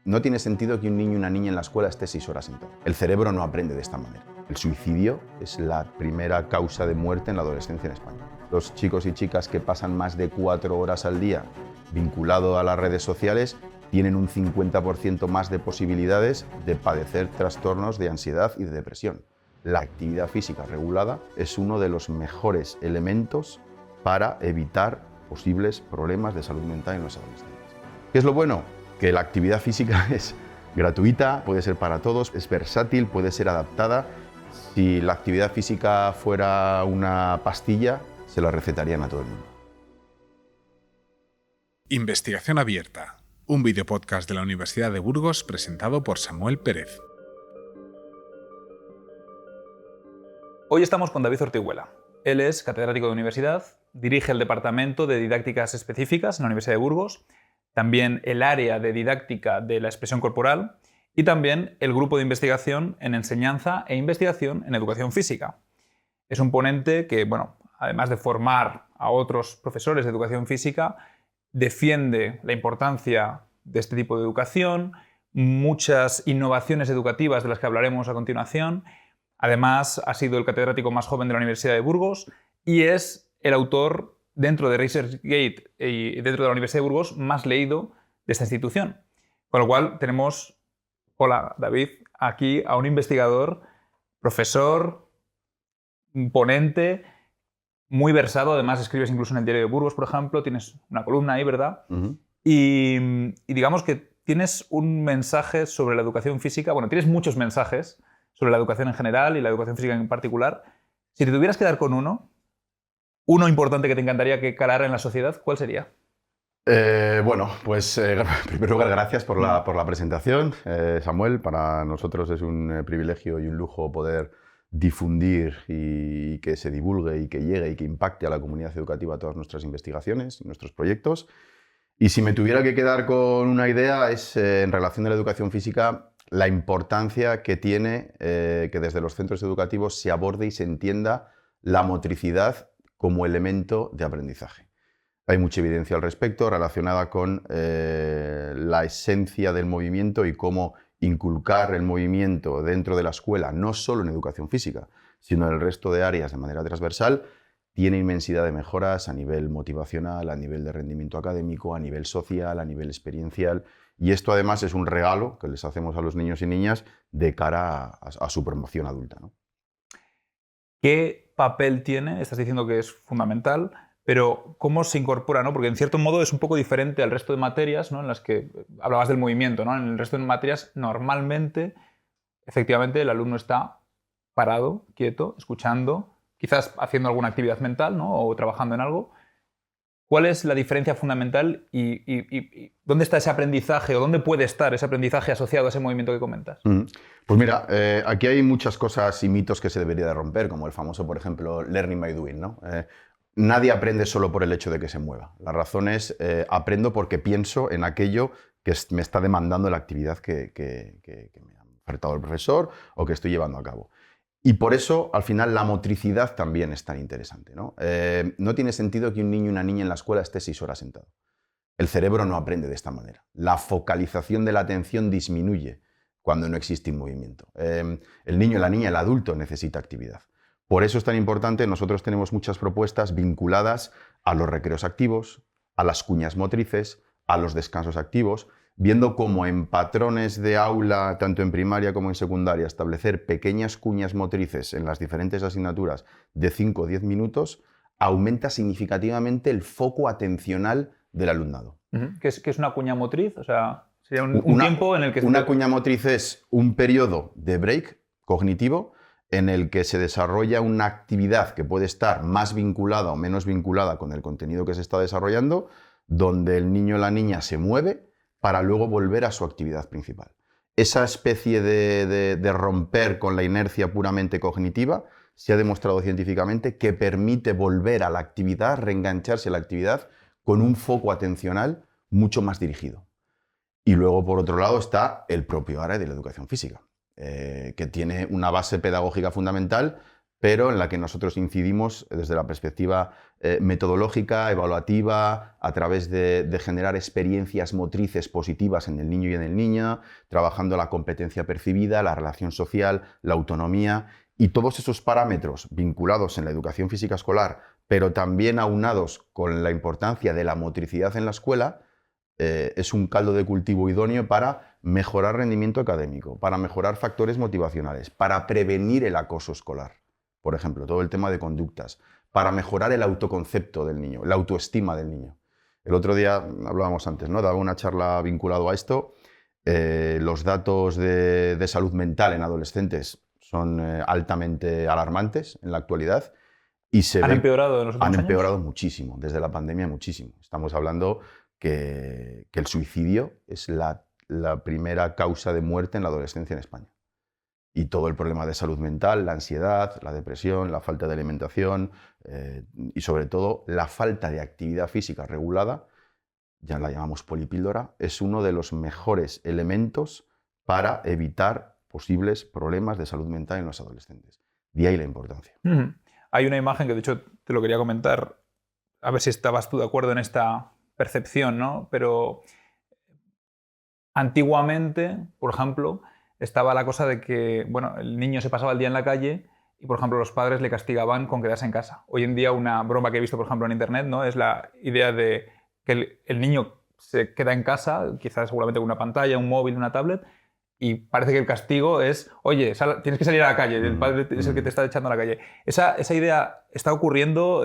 No tiene sentido que un niño y una niña en la escuela esté 6 horas sentado. El cerebro no aprende de esta manera. El suicidio es la primera causa de muerte en la adolescencia en España. Los chicos y chicas que pasan más de 4 horas al día vinculado a las redes sociales tienen un 50% más de posibilidades de padecer trastornos de ansiedad y de depresión. La actividad física regulada es uno de los mejores elementos para evitar posibles problemas de salud mental en los adolescentes. ¿Qué es lo bueno? Que la actividad física es gratuita, puede ser para todos, es versátil, puede ser adaptada. Si la actividad física fuera una pastilla, se la recetarían a todo el mundo. Investigación Abierta, un videopodcast de la Universidad de Burgos presentado por Samuel Pérez. Hoy estamos con David Ortiguela. Él es catedrático de universidad, dirige el Departamento de Didácticas Específicas en la Universidad de Burgos, también el área de didáctica de la expresión corporal y también el grupo de investigación en enseñanza e investigación en educación física. Es un ponente que, además de formar a otros profesores de educación física, defiende la importancia de este tipo de educación, muchas innovaciones educativas de las que hablaremos a continuación. Además, ha sido el catedrático más joven de la Universidad de Burgos y es el autor, dentro de ResearchGate y dentro de la Universidad de Burgos, más leído de esta institución. Con lo cual tenemos, hola David, aquí a un investigador, profesor, ponente, muy versado. Además escribes incluso en el Diario de Burgos, por ejemplo, tienes una columna ahí, ¿verdad? Uh-huh. Y digamos que tienes un mensaje sobre la educación física. Bueno, tienes muchos mensajes sobre la educación en general y la educación física en particular. Si te tuvieras que dar con uno importante que te encantaría que calara en la sociedad, ¿cuál sería? En primer lugar, gracias por la presentación, Samuel. Para nosotros es un privilegio y un lujo poder difundir y que se divulgue y que llegue y que impacte a la comunidad educativa todas nuestras investigaciones y nuestros proyectos. Y si me tuviera que quedar con una idea es en relación a la educación física, la importancia que tiene que desde los centros educativos se aborde y se entienda la motricidad como elemento de aprendizaje. Hay mucha evidencia al respecto relacionada con la esencia del movimiento y cómo inculcar el movimiento dentro de la escuela, no solo en educación física, sino en el resto de áreas de manera transversal, tiene inmensidad de mejoras a nivel motivacional, a nivel de rendimiento académico, a nivel social, a nivel experiencial. Y esto además es un regalo que les hacemos a los niños y niñas de cara a su promoción adulta, ¿no? ¿Qué papel tiene? Estás diciendo que es fundamental, pero ¿cómo se incorpora, ¿no? Porque en cierto modo es un poco diferente al resto de materias, ¿no? En las que hablabas del movimiento, ¿no? En el resto de materias normalmente, efectivamente, el alumno está parado, quieto, escuchando, quizás haciendo alguna actividad mental, ¿no? O trabajando en algo. ¿Cuál es la diferencia fundamental y dónde está ese aprendizaje o dónde puede estar ese aprendizaje asociado a ese movimiento que comentas? Pues mira, aquí hay muchas cosas y mitos que se debería de romper, como el famoso, por ejemplo, learning by doing, ¿no? Nadie aprende solo por el hecho de que se mueva. La razón es, aprendo porque pienso en aquello que me está demandando la actividad que me ha ofertado el profesor o que estoy llevando a cabo. Y por eso, al final, la motricidad también es tan interesante, ¿no? No tiene sentido que un niño y una niña en la escuela esté 6 horas sentado. El cerebro no aprende de esta manera. La focalización de la atención disminuye cuando no existe un movimiento. El niño, la niña, el adulto necesita actividad. Por eso es tan importante, nosotros tenemos muchas propuestas vinculadas a los recreos activos, a las cuñas motrices, a los descansos activos, viendo cómo en patrones de aula, tanto en primaria como en secundaria, establecer pequeñas cuñas motrices en las diferentes asignaturas de 5 o 10 minutos, aumenta significativamente el foco atencional del alumnado. ¿Qué es una cuña motriz? O sea, sería un tiempo en el que... Una cuña motriz es un periodo de break cognitivo en el que se desarrolla una actividad que puede estar más vinculada o menos vinculada con el contenido que se está desarrollando, donde el niño o la niña se mueve para luego volver a su actividad principal. Esa especie de romper con la inercia puramente cognitiva se ha demostrado científicamente que permite volver a la actividad, reengancharse a la actividad con un foco atencional mucho más dirigido. Y luego, por otro lado, está el propio área de la educación física, que tiene una base pedagógica fundamental pero en la que nosotros incidimos desde la perspectiva metodológica, evaluativa, a través de generar experiencias motrices positivas en el niño y en el niña, trabajando la competencia percibida, la relación social, la autonomía, y todos esos parámetros vinculados en la educación física escolar, pero también aunados con la importancia de la motricidad en la escuela, es un caldo de cultivo idóneo para mejorar rendimiento académico, para mejorar factores motivacionales, para prevenir el acoso escolar, por ejemplo, todo el tema de conductas, para mejorar el autoconcepto del niño, la autoestima del niño. El otro día, hablábamos antes, ¿no? Daba una charla vinculado a esto. Los datos de salud mental en adolescentes son altamente alarmantes en la actualidad. Y ¿Han empeorado en los últimos años? Han empeorado muchísimo, desde la pandemia muchísimo. Estamos hablando que el suicidio es la primera causa de muerte en la adolescencia en España. Y todo el problema de salud mental, la ansiedad, la depresión, la falta de alimentación y sobre todo la falta de actividad física regulada, ya la llamamos polipíldora, es uno de los mejores elementos para evitar posibles problemas de salud mental en los adolescentes. De ahí la importancia. Hay una imagen que de hecho te lo quería comentar, a ver si estabas tú de acuerdo en esta percepción, ¿no? Pero antiguamente, por ejemplo, estaba la cosa de que, bueno, el niño se pasaba el día en la calle y, por ejemplo, los padres le castigaban con quedarse en casa. Hoy en día una broma que he visto, por ejemplo, en internet, ¿no? Es la idea de que el niño se queda en casa, quizás seguramente con una pantalla, un móvil, una tablet, y parece que el castigo es, oye, tienes que salir a la calle, el padre es el que te está echando a la calle. Esa idea está ocurriendo,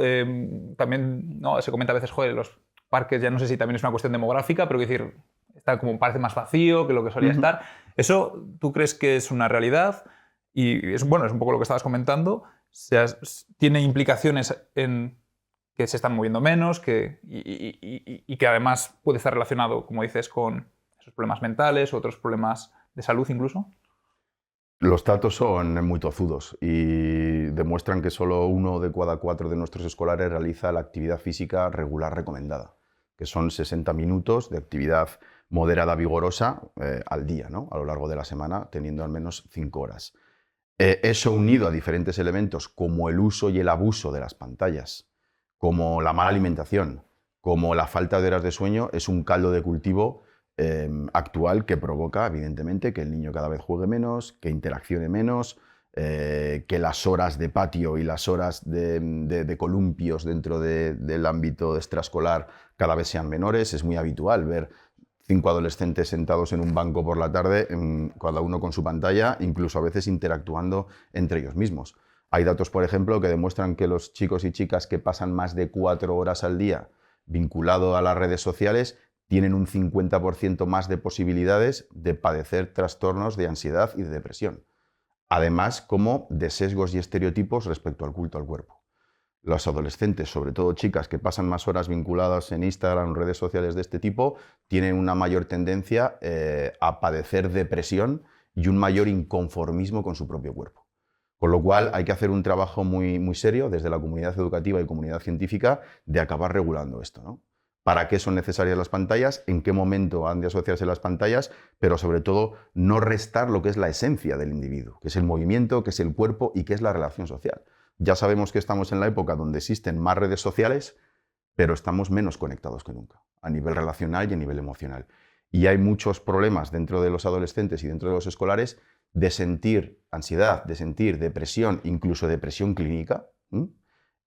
también, ¿no? Se comenta a veces, joder, los parques, ya no sé si también es una cuestión demográfica, pero quiero decir, está como parece más vacío que lo que solía estar. ¿Eso tú crees que es una realidad? Y es un poco lo que estabas comentando. ¿Tiene implicaciones en que se están moviendo menos y que además puede estar relacionado, como dices, con esos problemas mentales o otros problemas de salud incluso? Los datos son muy tozudos y demuestran que solo 1 de cada 4 de nuestros escolares realiza la actividad física regular recomendada, que son 60 minutos de actividad moderada vigorosa al día, ¿no? A lo largo de la semana, teniendo al menos 5 horas. Eso unido a diferentes elementos como el uso y el abuso de las pantallas, como la mala alimentación, como la falta de horas de sueño, es un caldo de cultivo actual que provoca, evidentemente, que el niño cada vez juegue menos, que interaccione menos, que las horas de patio y las horas de columpios dentro del ámbito extraescolar cada vez sean menores. Es muy habitual ver 5 adolescentes sentados en un banco por la tarde, cada uno con su pantalla, incluso a veces interactuando entre ellos mismos. Hay datos, por ejemplo, que demuestran que los chicos y chicas que pasan más de 4 horas al día vinculado a las redes sociales tienen un 50% más de posibilidades de padecer trastornos de ansiedad y de depresión. Además, como de sesgos y estereotipos respecto al culto al cuerpo. Los adolescentes, sobre todo chicas que pasan más horas vinculadas en Instagram o redes sociales de este tipo, tienen una mayor tendencia a padecer depresión y un mayor inconformismo con su propio cuerpo. Con lo cual hay que hacer un trabajo muy, muy serio desde la comunidad educativa y comunidad científica de acabar regulando esto, ¿no? ¿Para qué son necesarias las pantallas? ¿En qué momento han de asociarse las pantallas? Pero sobre todo no restar lo que es la esencia del individuo, que es el movimiento, que es el cuerpo y que es la relación social. Ya sabemos que estamos en la época donde existen más redes sociales, pero estamos menos conectados que nunca, a nivel relacional y a nivel emocional. Y hay muchos problemas dentro de los adolescentes y dentro de los escolares de sentir ansiedad, de sentir depresión, incluso depresión clínica,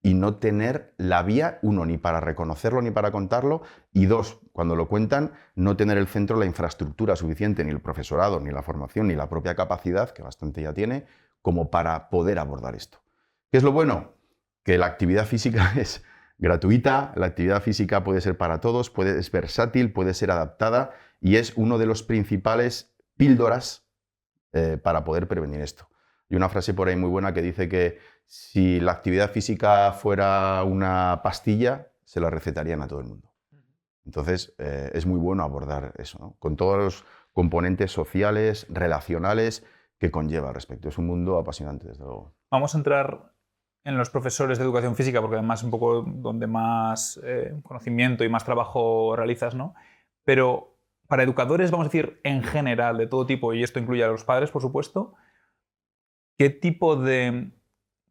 y no tener la vía, 1, ni para reconocerlo ni para contarlo, y 2, cuando lo cuentan, no tener el centro la infraestructura suficiente, ni el profesorado, ni la formación, ni la propia capacidad, que bastante ya tiene, como para poder abordar esto. ¿Qué es lo bueno? Que la actividad física es gratuita, la actividad física puede ser para todos, es versátil, puede ser adaptada y es uno de los principales píldoras para poder prevenir esto. Y una frase por ahí muy buena que dice que si la actividad física fuera una pastilla, se la recetarían a todo el mundo. Entonces, es muy bueno abordar eso, ¿no? Con todos los componentes sociales, relacionales que conlleva al respecto. Es un mundo apasionante, desde luego. Vamos a entrar en los profesores de educación física, porque además es un poco donde más conocimiento y más trabajo realizas, ¿no? Pero para educadores, vamos a decir, en general, de todo tipo, y esto incluye a los padres, por supuesto, ¿qué tipo de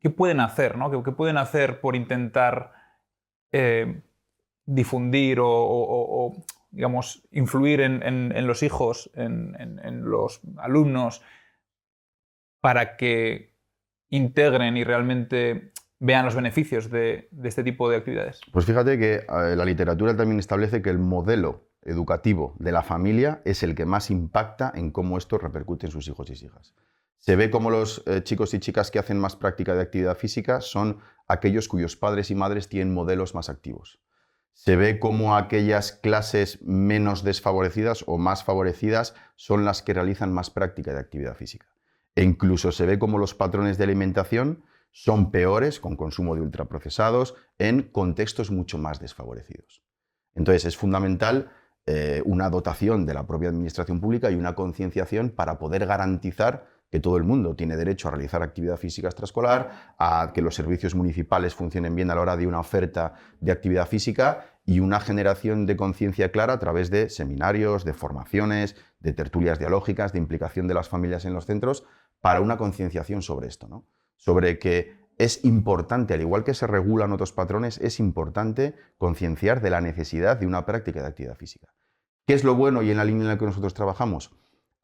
¿qué pueden hacer, ¿no? ¿Qué pueden hacer por intentar difundir o, digamos, influir en los hijos, en los alumnos, para que integren y realmente vean los beneficios de este tipo de actividades? Pues fíjate que la literatura también establece que el modelo educativo de la familia es el que más impacta en cómo esto repercute en sus hijos y hijas. Se ve como los chicos y chicas que hacen más práctica de actividad física son aquellos cuyos padres y madres tienen modelos más activos. Se ve como aquellas clases menos desfavorecidas o más favorecidas son las que realizan más práctica de actividad física. E incluso se ve como los patrones de alimentación son peores, con consumo de ultraprocesados, en contextos mucho más desfavorecidos. Entonces es fundamental una dotación de la propia administración pública y una concienciación para poder garantizar que todo el mundo tiene derecho a realizar actividad física extraescolar, a que los servicios municipales funcionen bien a la hora de una oferta de actividad física y una generación de conciencia clara a través de seminarios, de formaciones, de tertulias dialógicas, de implicación de las familias en los centros, para una concienciación sobre esto, ¿no? Sobre que es importante, al igual que se regulan otros patrones, es importante concienciar de la necesidad de una práctica de actividad física. ¿Qué es lo bueno y en la línea en la que nosotros trabajamos?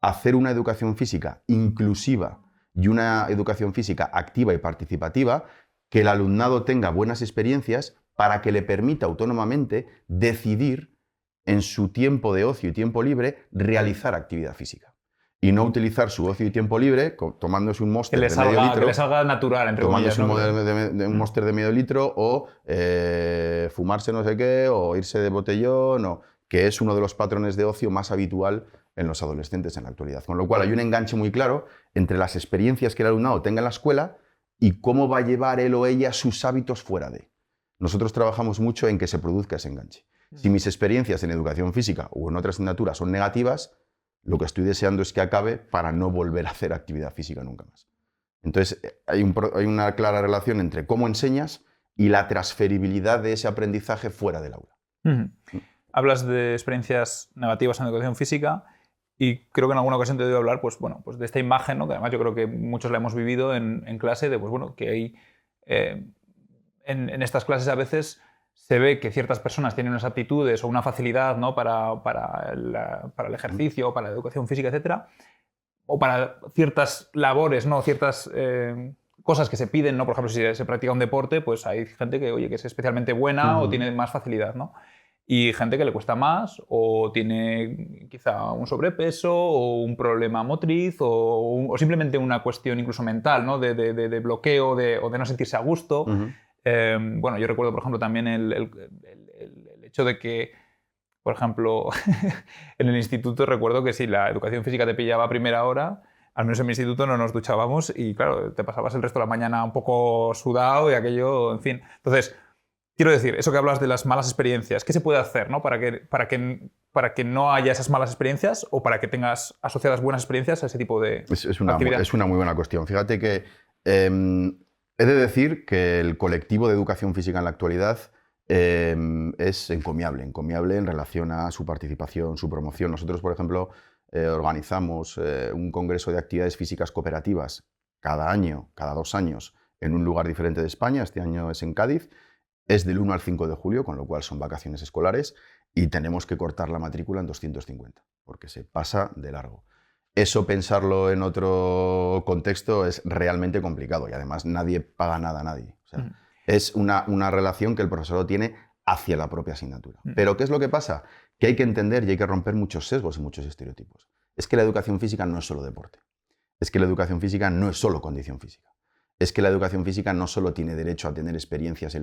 Hacer una educación física inclusiva y una educación física activa y participativa, que el alumnado tenga buenas experiencias para que le permita autónomamente decidir en su tiempo de ocio y tiempo libre realizar actividad física. Y no utilizar su ocio y tiempo libre tomándose un Monster de medio litro. Que le salga natural, entre comillas, ¿no? Tomándose un Monster de medio litro o fumarse no sé qué o irse de botellón, que es uno de los patrones de ocio más habitual en los adolescentes en la actualidad. Con lo cual hay un enganche muy claro entre las experiencias que el alumnado tenga en la escuela y cómo va a llevar él o ella sus hábitos fuera de. Nosotros trabajamos mucho en que se produzca ese enganche. Si mis experiencias en educación física o en otras asignaturas son negativas, lo que estoy deseando es que acabe para no volver a hacer actividad física nunca más. Entonces, hay una clara relación entre cómo enseñas y la transferibilidad de ese aprendizaje fuera del aula. Hablas de experiencias negativas en educación física y creo que en alguna ocasión te he oído hablar pues de esta imagen, ¿no? Que además yo creo que muchos la hemos vivido en clase, de que hay en estas clases a veces se ve que ciertas personas tienen unas aptitudes o una facilidad, ¿no? para el ejercicio, para la educación física, etcétera, o para ciertas labores, ¿no? Ciertas cosas que se piden, ¿no? Por ejemplo, si se practica un deporte, pues hay gente que es especialmente buena o tiene más facilidad, ¿no? Y gente que le cuesta más o tiene quizá un sobrepeso o un problema motriz o simplemente una cuestión incluso mental, ¿no? de bloqueo o de no sentirse a gusto. Yo recuerdo, por ejemplo, también el hecho de que, por ejemplo, en el instituto recuerdo que si la educación física te pillaba a primera hora, al menos en mi instituto no nos duchábamos y, claro, te pasabas el resto de la mañana un poco sudado y aquello, en fin. Entonces, quiero decir, eso que hablas de las malas experiencias, ¿qué se puede hacer, ¿no? para que no haya esas malas experiencias o para que tengas asociadas buenas experiencias a ese tipo de actividad? Es una muy buena cuestión. Fíjate que he de decir que el colectivo de educación física en la actualidad es encomiable en relación a su participación, su promoción. Nosotros, por ejemplo, organizamos un congreso de actividades físicas cooperativas cada año, cada 2 años, en un lugar diferente de España. Este año es en Cádiz. Es del 1 al 5 de julio, con lo cual son vacaciones escolares, y tenemos que cortar la matrícula en 250, porque se pasa de largo. Eso, pensarlo en otro contexto, es realmente complicado y además nadie paga nada a nadie. O sea, es una relación que el profesorado tiene hacia la propia asignatura. Pero ¿qué es lo que pasa? Que hay que entender y hay que romper muchos sesgos y muchos estereotipos. Es que la educación física no es solo deporte. Es que la educación física no es solo condición física. Es que la educación física no solo tiene derecho a tener experiencias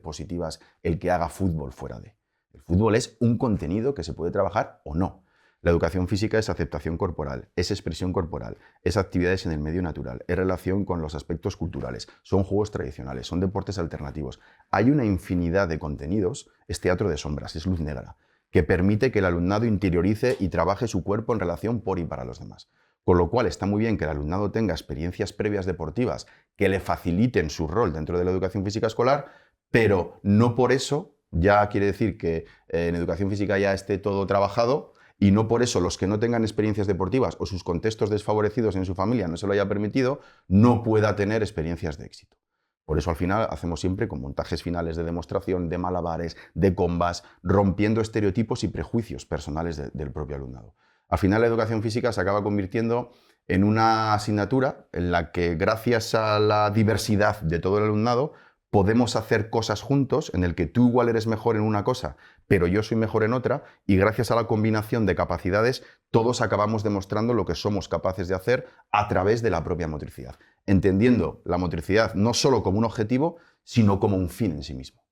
positivas el que haga fútbol fuera de. El fútbol es un contenido que se puede trabajar o no. La educación física es aceptación corporal, es expresión corporal, es actividades en el medio natural, es relación con los aspectos culturales, son juegos tradicionales, son deportes alternativos. Hay una infinidad de contenidos, es teatro de sombras, es luz negra, que permite que el alumnado interiorice y trabaje su cuerpo en relación por y para los demás. Con lo cual está muy bien que el alumnado tenga experiencias previas deportivas que le faciliten su rol dentro de la educación física escolar, pero no por eso ya quiere decir que en educación física ya esté todo trabajado y no por eso los que no tengan experiencias deportivas o sus contextos desfavorecidos en su familia no se lo haya permitido, no pueda tener experiencias de éxito. Por eso al final hacemos siempre con montajes finales de demostración, de malabares, de combas, rompiendo estereotipos y prejuicios personales del propio alumnado. Al final la educación física se acaba convirtiendo en una asignatura en la que gracias a la diversidad de todo el alumnado podemos hacer cosas juntos en el que tú igual eres mejor en una cosa, pero yo soy mejor en otra, y gracias a la combinación de capacidades todos acabamos demostrando lo que somos capaces de hacer a través de la propia motricidad, entendiendo la motricidad no solo como un objetivo, sino como un fin en sí mismo.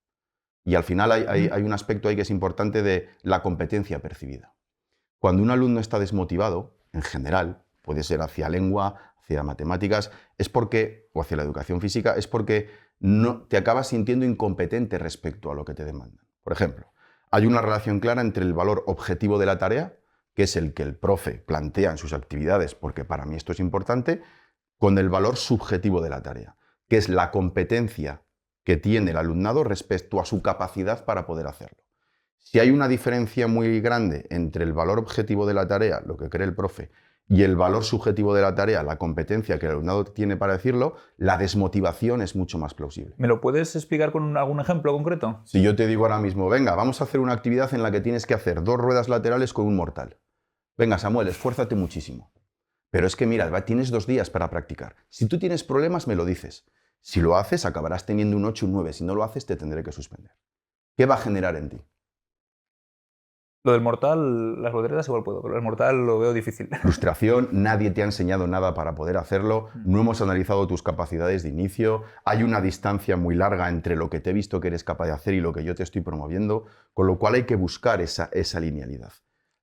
Y al final hay un aspecto ahí que es importante de la competencia percibida. Cuando un alumno está desmotivado, en general, puede ser hacia lengua, hacia matemáticas, o hacia la educación física, es porque no, te acabas sintiendo incompetente respecto a lo que te demandan. Por ejemplo, hay una relación clara entre el valor objetivo de la tarea, que es el que el profe plantea en sus actividades, porque para mí esto es importante, con el valor subjetivo de la tarea, que es la competencia que tiene el alumnado respecto a su capacidad para poder hacerlo. Si hay una diferencia muy grande entre el valor objetivo de la tarea, lo que cree el profe, y el valor subjetivo de la tarea, la competencia que el alumnado tiene para decirlo, la desmotivación es mucho más plausible. ¿Me lo puedes explicar con algún ejemplo concreto? Si yo te digo ahora mismo, venga, vamos a hacer una actividad en la que tienes que hacer 2 ruedas laterales con un mortal. Venga, Samuel, esfuérzate muchísimo. Pero es que mira, tienes 2 días para practicar. Si tú tienes problemas, me lo dices. Si lo haces, acabarás teniendo un 8 o un 9. Si no lo haces, te tendré que suspender. ¿Qué va a generar en ti? Lo del mortal, las volteretas igual puedo, pero el mortal lo veo difícil. Frustración, nadie te ha enseñado nada para poder hacerlo, no hemos analizado tus capacidades de inicio, hay una distancia muy larga entre lo que te he visto que eres capaz de hacer y lo que yo te estoy promoviendo, con lo cual hay que buscar esa linealidad.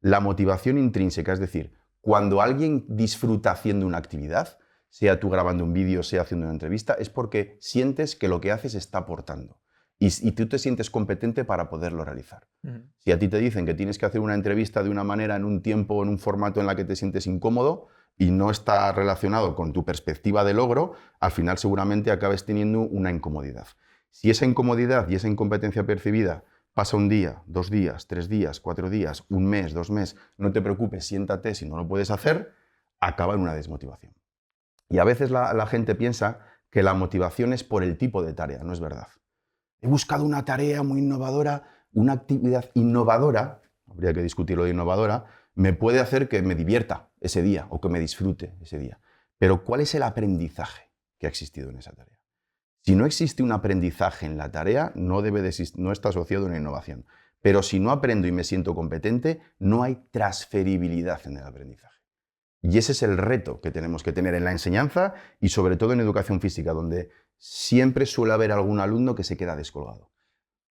La motivación intrínseca, es decir, cuando alguien disfruta haciendo una actividad, sea tú grabando un vídeo, sea haciendo una entrevista, es porque sientes que lo que haces está aportando. Y tú te sientes competente para poderlo realizar. Si a ti te dicen que tienes que hacer una entrevista de una manera, en un tiempo o en un formato en la que te sientes incómodo y no está relacionado con tu perspectiva de logro, al final seguramente acabes teniendo una incomodidad. Si esa incomodidad y esa incompetencia percibida pasa 1 día, 2 días, 3 días, 4 días, 1 mes, 2 meses, no te preocupes, siéntate, si no lo puedes hacer, acaba en una desmotivación. Y a veces la gente piensa que la motivación es por el tipo de tarea, no es verdad. He buscado una tarea muy innovadora, una actividad innovadora, habría que discutir lo de innovadora, me puede hacer que me divierta ese día o que me disfrute ese día. Pero ¿cuál es el aprendizaje que ha existido en esa tarea? Si no existe un aprendizaje en la tarea, no está asociado a una innovación. Pero si no aprendo y me siento competente, no hay transferibilidad en el aprendizaje. Y ese es el reto que tenemos que tener en la enseñanza y sobre todo en educación física, donde siempre suele haber algún alumno que se queda descolgado.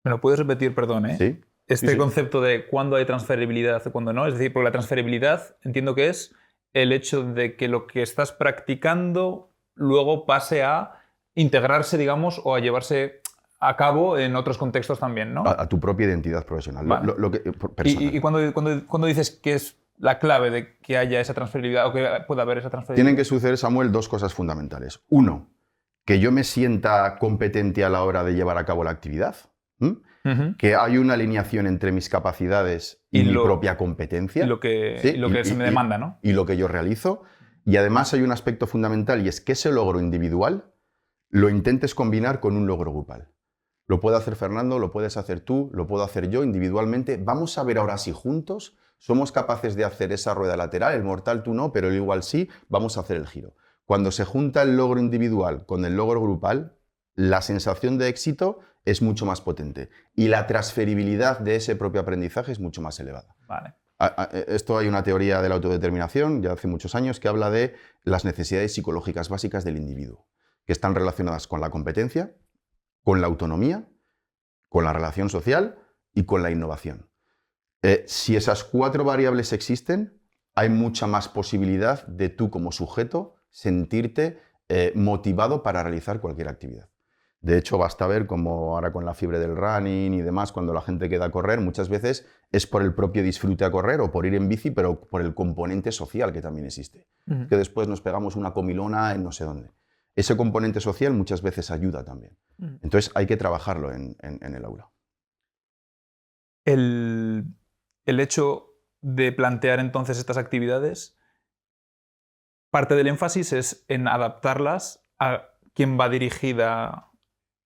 ¿Me lo puedes repetir, perdón? Sí. Este Sí. concepto de cuándo hay transferibilidad y cuándo no. Es decir, porque la transferibilidad entiendo que es el hecho de que lo que estás practicando luego pase a integrarse, digamos, o a llevarse a cabo en otros contextos también, ¿no? A tu propia identidad profesional. Vale. Personal. ¿Y cuando dices que es la clave de que haya esa transferibilidad o que pueda haber esa transferibilidad? Tienen que suceder, Samuel, 2 cosas fundamentales. 1, que yo me sienta competente a la hora de llevar a cabo la actividad. Que hay una alineación entre mis capacidades y mi propia competencia. Y lo que, ¿sí? se me demanda, ¿no? Y lo que yo realizo. Y además hay un aspecto fundamental, y es que ese logro individual lo intentes combinar con un logro grupal. Lo puede hacer Fernando, lo puedes hacer tú, lo puedo hacer yo individualmente. Vamos a ver ahora si juntos somos capaces de hacer esa rueda lateral. El mortal tú no, pero el igual sí. Vamos a hacer el giro. Cuando se junta el logro individual con el logro grupal, la sensación de éxito es mucho más potente y la transferibilidad de ese propio aprendizaje es mucho más elevada. Vale. Esto hay una teoría de la autodeterminación, ya hace muchos años, que habla de las necesidades psicológicas básicas del individuo, que están relacionadas con la competencia, con la autonomía, con la relación social y con la innovación. Si esas 4 variables existen, hay mucha más posibilidad de tú como sujeto sentirte motivado para realizar cualquier actividad. De hecho, basta ver cómo ahora con la fiebre del running y demás, cuando la gente queda a correr, muchas veces es por el propio disfrute a correr o por ir en bici, pero por el componente social que también existe. Que después nos pegamos una comilona en no sé dónde. Ese componente social muchas veces ayuda también. Entonces hay que trabajarlo en el aula. El hecho de plantear entonces estas actividades, parte del énfasis es en adaptarlas a quién va dirigida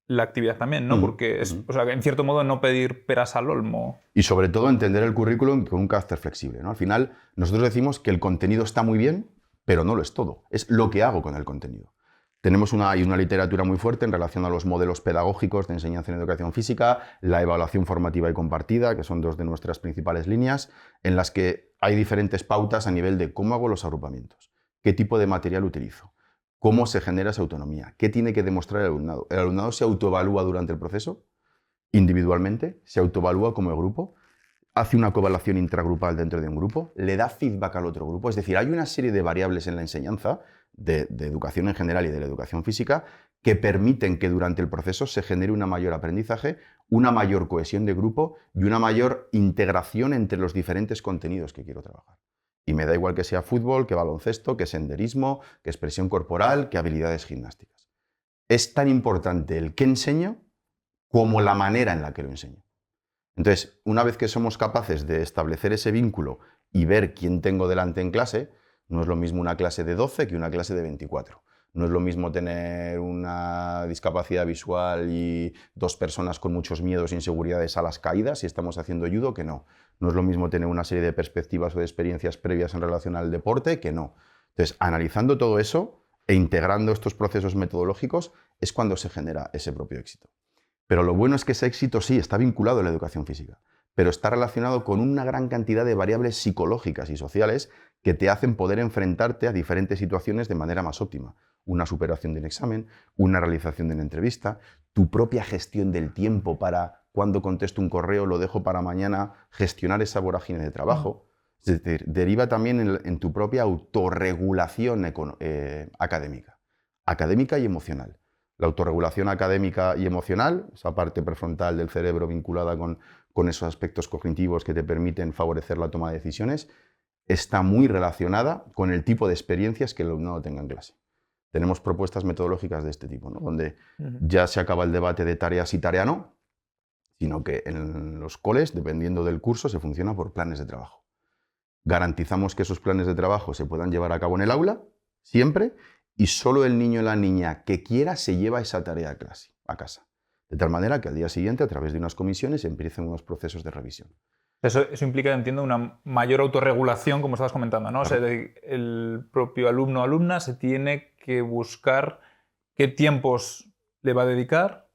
la actividad también, ¿no? Porque es, o sea, en cierto modo, no pedir peras al olmo. Y sobre todo entender el currículum con un carácter flexible, ¿no? Al final, nosotros decimos que el contenido está muy bien, pero no lo es todo. Es lo que hago con el contenido. Hay una literatura muy fuerte en relación a los modelos pedagógicos de enseñanza en educación física, la evaluación formativa y compartida, que son dos de nuestras principales líneas, en las que hay diferentes pautas a nivel de cómo hago los agrupamientos, qué tipo de material utilizo, cómo se genera esa autonomía, qué tiene que demostrar el alumnado. ¿El alumnado se autoevalúa durante el proceso? Individualmente, se autoevalúa como grupo, hace una coevaluación intragrupal dentro de un grupo, le da feedback al otro grupo. Es decir, hay una serie de variables en la enseñanza de educación en general y de la educación física que permiten que durante el proceso se genere un mayor aprendizaje, una mayor cohesión de grupo y una mayor integración entre los diferentes contenidos que quiero trabajar. Y me da igual que sea fútbol, que baloncesto, que senderismo, que expresión corporal, que habilidades gimnásticas. Es tan importante el qué enseño como la manera en la que lo enseño. Entonces, una vez que somos capaces de establecer ese vínculo y ver quién tengo delante en clase, no es lo mismo una clase de 12 que una clase de 24. No es lo mismo tener una discapacidad visual y 2 personas con muchos miedos e inseguridades a las caídas si estamos haciendo judo que no. No es lo mismo tener una serie de perspectivas o de experiencias previas en relación al deporte que no. Entonces, analizando todo eso e integrando estos procesos metodológicos es cuando se genera ese propio éxito. Pero lo bueno es que ese éxito sí está vinculado a la educación física, pero está relacionado con una gran cantidad de variables psicológicas y sociales que te hacen poder enfrentarte a diferentes situaciones de manera más óptima. Una superación de un examen, una realización de una entrevista, tu propia gestión del tiempo para cuando contesto un correo, lo dejo para mañana, gestionar esa vorágine de trabajo. Es decir, deriva también en tu propia autorregulación académica y emocional. La autorregulación académica y emocional, esa parte prefrontal del cerebro vinculada con esos aspectos cognitivos que te permiten favorecer la toma de decisiones, está muy relacionada con el tipo de experiencias que el alumnado tenga en clase. Tenemos propuestas metodológicas de este tipo, ¿no? Donde ya se acaba el debate de tareas y tarea no, sino que en los coles, dependiendo del curso, se funciona por planes de trabajo. Garantizamos que esos planes de trabajo se puedan llevar a cabo en el aula, siempre, y solo el niño o la niña que quiera se lleva esa tarea a casa. De tal manera que al día siguiente, a través de unas comisiones, empiecen unos procesos de revisión. Eso implica, entiendo, una mayor autorregulación, como estabas comentando, ¿no? Claro. O sea, el propio alumno o alumna se tiene que buscar qué tiempos le va a dedicar,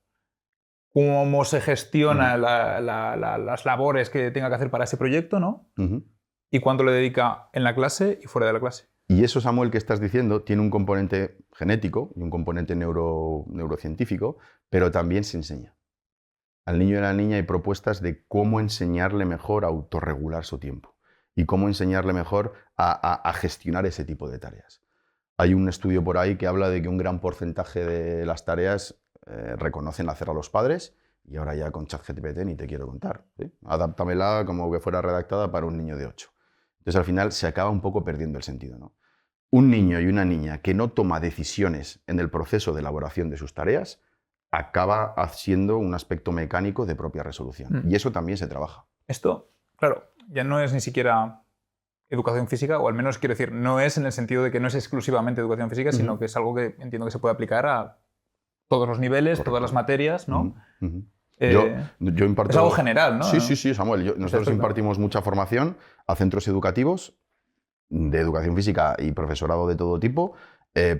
cómo se gestiona las labores que tenga que hacer para ese proyecto, ¿no? Y cuánto le dedica en la clase y fuera de la clase. Y eso, Samuel, que estás diciendo, tiene un componente genético y un componente neurocientífico, pero también se enseña. Al niño y a la niña hay propuestas de cómo enseñarle mejor a autorregular su tiempo y cómo enseñarle mejor a gestionar ese tipo de tareas. Hay un estudio por ahí que habla de que un gran porcentaje de las tareas reconocen hacer a los padres, y ahora ya con ChatGPT ni te quiero contar, ¿sí? Adáptamela como que fuera redactada para un niño de 8. Entonces al final se acaba un poco perdiendo el sentido, ¿no? Un niño y una niña que no toma decisiones en el proceso de elaboración de sus tareas acaba siendo un aspecto mecánico de propia resolución. Y eso también se trabaja. Esto, claro, ya no es ni siquiera educación física, o al menos quiero decir, no es en el sentido de que no es exclusivamente educación física, sino que es algo que entiendo que se puede aplicar a todos los niveles, todas las materias, ¿no? Yo imparto... Es algo general, ¿no? Sí, Samuel. Nosotros impartimos mucha formación a centros educativos de educación física y profesorado de todo tipo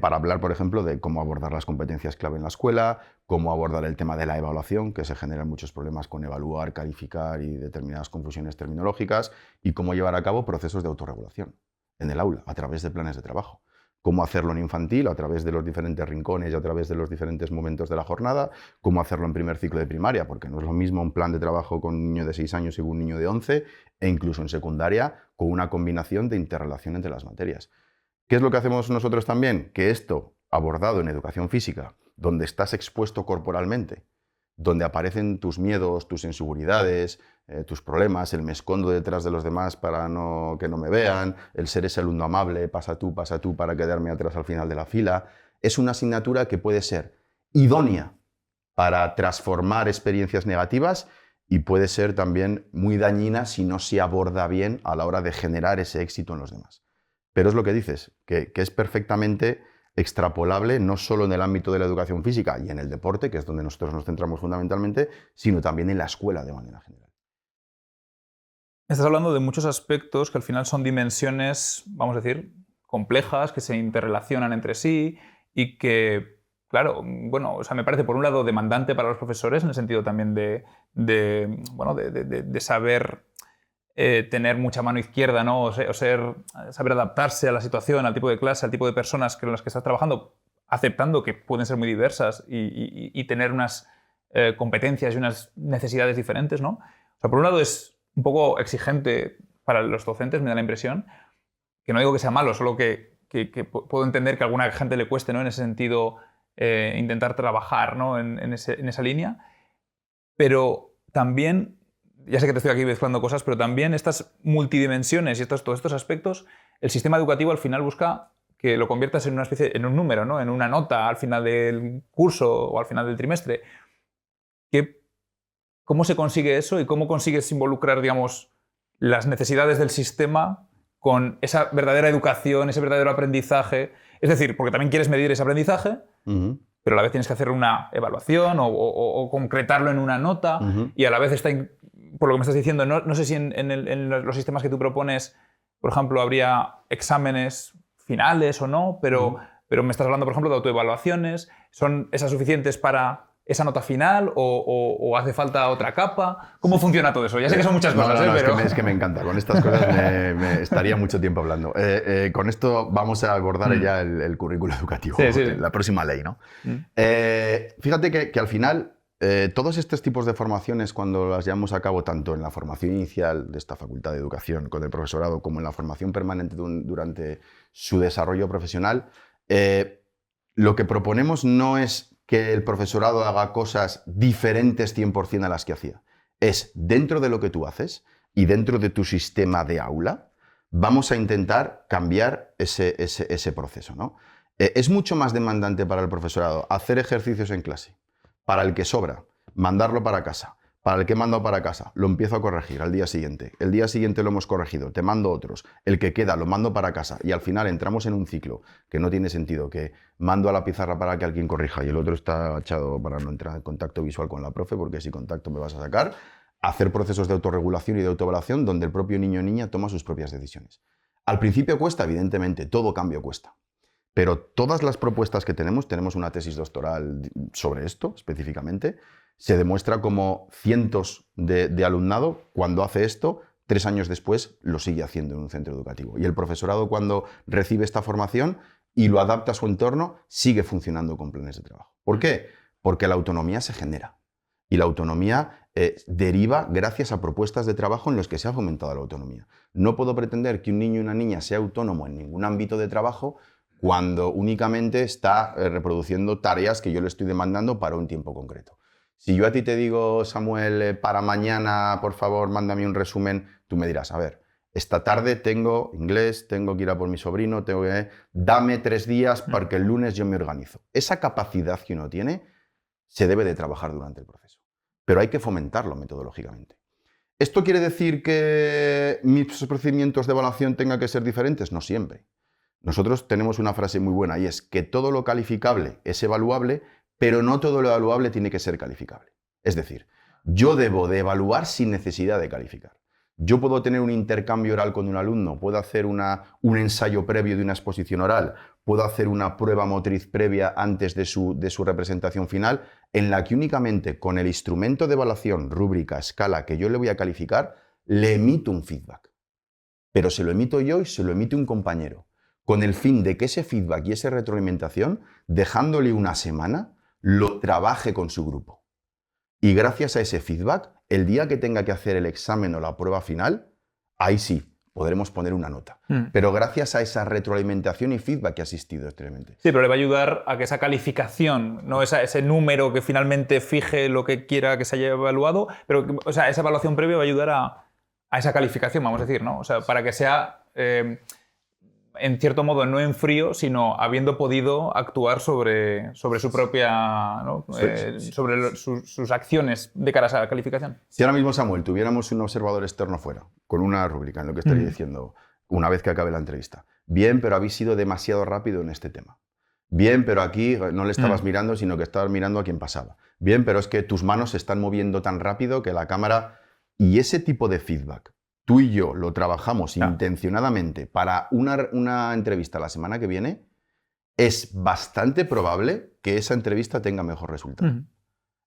para hablar, por ejemplo, de cómo abordar las competencias clave en la escuela, cómo abordar el tema de la evaluación, que se generan muchos problemas con evaluar, calificar y determinadas confusiones terminológicas, y cómo llevar a cabo procesos de autorregulación en el aula, a través de planes de trabajo. Cómo hacerlo en infantil, a través de los diferentes rincones y a través de los diferentes momentos de la jornada, cómo hacerlo en primer ciclo de primaria, porque no es lo mismo un plan de trabajo con un niño de 6 años y un niño de 11, e incluso en secundaria, con una combinación de interrelación entre las materias. ¿Qué es lo que hacemos nosotros también? Que esto, abordado en educación física, donde estás expuesto corporalmente, donde aparecen tus miedos, tus inseguridades, tus problemas, el me escondo detrás de los demás para que no me vean, el ser ese alumno amable, pasa tú para quedarme atrás al final de la fila, es una asignatura que puede ser idónea para transformar experiencias negativas y puede ser también muy dañina si no se aborda bien a la hora de generar ese éxito en los demás. Pero es lo que dices, que es perfectamente extrapolable no solo en el ámbito de la educación física y en el deporte, que es donde nosotros nos centramos fundamentalmente, sino también en la escuela de manera general. Estás hablando de muchos aspectos que al final son dimensiones, vamos a decir, complejas, que se interrelacionan entre sí y que, claro, bueno, o sea, me parece por un lado demandante para los profesores en el sentido también de saber tener mucha mano izquierda, ¿no? Saber adaptarse a la situación, al tipo de clase, al tipo de personas con las que estás trabajando, aceptando que pueden ser muy diversas y tener unas competencias y unas necesidades diferentes, ¿no? O sea, por un lado es un poco exigente para los docentes, me da la impresión, que no digo que sea malo, solo que puedo entender que a alguna gente le cueste, ¿no? En ese sentido, intentar trabajar, ¿no? en esa línea. Pero también, ya sé que te estoy aquí mezclando cosas, pero también estas multidimensiones y todos estos aspectos, el sistema educativo al final busca que lo conviertas en una especie, en un número, ¿no? En una nota al final del curso o al final del trimestre. ¿Cómo se consigue eso y cómo consigues involucrar, digamos, las necesidades del sistema con esa verdadera educación, ese verdadero aprendizaje? Es decir, porque también quieres medir ese aprendizaje, pero a la vez tienes que hacer una evaluación o concretarlo en una nota y a la vez está, por lo que me estás diciendo, no sé si en los sistemas que tú propones, por ejemplo, habría exámenes finales o no, pero me estás hablando, por ejemplo, de autoevaluaciones. ¿Son esas suficientes para esa nota final o hace falta otra capa? ¿Cómo funciona todo eso? Ya sé que son muchas cosas, pero... Es que me encanta. Con estas cosas me estaría mucho tiempo hablando. Con esto vamos a abordar ya el currículo educativo, la próxima ley, ¿no? Fíjate que al final todos estos tipos de formaciones, cuando las llevamos a cabo tanto en la formación inicial de esta Facultad de Educación con el profesorado como en la formación permanente durante su desarrollo profesional, lo que proponemos no es que el profesorado haga cosas diferentes 100% a las que hacía. Es dentro de lo que tú haces y dentro de tu sistema de aula, vamos a intentar cambiar ese proceso, ¿no? Es mucho más demandante para el profesorado hacer ejercicios en clase. Para el que sobra, mandarlo para casa. Para el que he mandado para casa, lo empiezo a corregir al día siguiente. El día siguiente lo hemos corregido, te mando otros. El que queda lo mando para casa y al final entramos en un ciclo que no tiene sentido, que mando a la pizarra para que alguien corrija y el otro está agachado para no entrar en contacto visual con la profe porque si contacto me vas a sacar. Hacer procesos de autorregulación y de autoevaluación donde el propio niño o niña toma sus propias decisiones. Al principio cuesta, evidentemente, todo cambio cuesta. Pero todas las propuestas que tenemos una tesis doctoral sobre esto específicamente, se demuestra como cientos de alumnado, cuando hace esto, 3 años después lo sigue haciendo en un centro educativo. Y el profesorado, cuando recibe esta formación y lo adapta a su entorno, sigue funcionando con planes de trabajo. ¿Por qué? Porque la autonomía se genera. Y la autonomía deriva gracias a propuestas de trabajo en los que se ha fomentado la autonomía. No puedo pretender que un niño y una niña sea autónomo en ningún ámbito de trabajo cuando únicamente está reproduciendo tareas que yo le estoy demandando para un tiempo concreto. Si yo a ti te digo, Samuel, para mañana, por favor, mándame un resumen, tú me dirás, a ver, esta tarde tengo inglés, tengo que ir a por mi sobrino, dame 3 días para que el lunes yo me organizo. Esa capacidad que uno tiene se debe de trabajar durante el proceso, pero hay que fomentarlo metodológicamente. ¿Esto quiere decir que mis procedimientos de evaluación tengan que ser diferentes? No siempre. Nosotros tenemos una frase muy buena y es que todo lo calificable es evaluable, pero no todo lo evaluable tiene que ser calificable. Es decir, yo debo de evaluar sin necesidad de calificar. Yo puedo tener un intercambio oral con un alumno, puedo hacer un ensayo previo de una exposición oral, puedo hacer una prueba motriz previa antes de su representación final, en la que únicamente con el instrumento de evaluación, rúbrica, escala que yo le voy a calificar, le emito un feedback. Pero se lo emito yo y se lo emite un compañero, con el fin de que ese feedback y esa retroalimentación, dejándole una semana, lo trabaje con su grupo. Y gracias a ese feedback, el día que tenga que hacer el examen o la prueba final, ahí sí, podremos poner una nota. Pero gracias a esa retroalimentación y feedback que ha asistido extremadamente. Sí, pero le va a ayudar a que esa calificación, no ese número que finalmente fije lo que quiera que se haya evaluado, pero esa evaluación previa va a ayudar a esa calificación, vamos a decir, ¿no? O sea, para que sea en cierto modo, no en frío, sino habiendo podido actuar sobre su propia, ¿no? Sobre sus acciones de cara a esa calificación. Si ahora mismo, Samuel, tuviéramos un observador externo fuera, con una rúbrica en lo que estaría diciendo una vez que acabe la entrevista, bien, pero habéis sido demasiado rápido en este tema. Bien, pero aquí no le estabas mirando, sino que estabas mirando a quien pasaba. Bien, pero es que tus manos se están moviendo tan rápido que la cámara... Y ese tipo de feedback, tú y yo lo trabajamos intencionadamente para una entrevista la semana que viene, es bastante probable que esa entrevista tenga mejor resultado.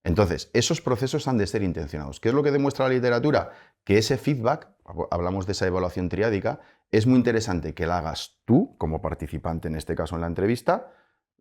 Entonces, esos procesos han de ser intencionados. ¿Qué es lo que demuestra la literatura? Que ese feedback, hablamos de esa evaluación triádica, es muy interesante que la hagas tú, como participante en este caso en la entrevista,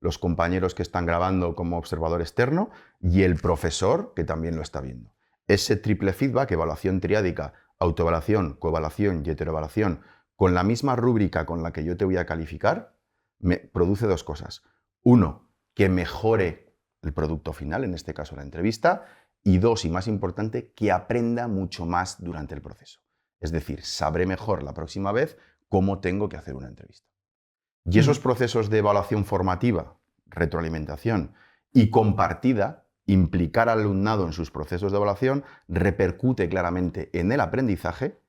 los compañeros que están grabando como observador externo y el profesor que también lo está viendo. Ese triple feedback, evaluación triádica, autoevaluación, coevaluación y heteroevaluación, con la misma rúbrica con la que yo te voy a calificar, me produce dos cosas. Uno, que mejore el producto final, en este caso la entrevista, y dos, y más importante, que aprenda mucho más durante el proceso. Es decir, sabré mejor la próxima vez cómo tengo que hacer una entrevista. Y esos procesos de evaluación formativa, retroalimentación y compartida, implicar al alumnado en sus procesos de evaluación, repercute claramente en el aprendizaje,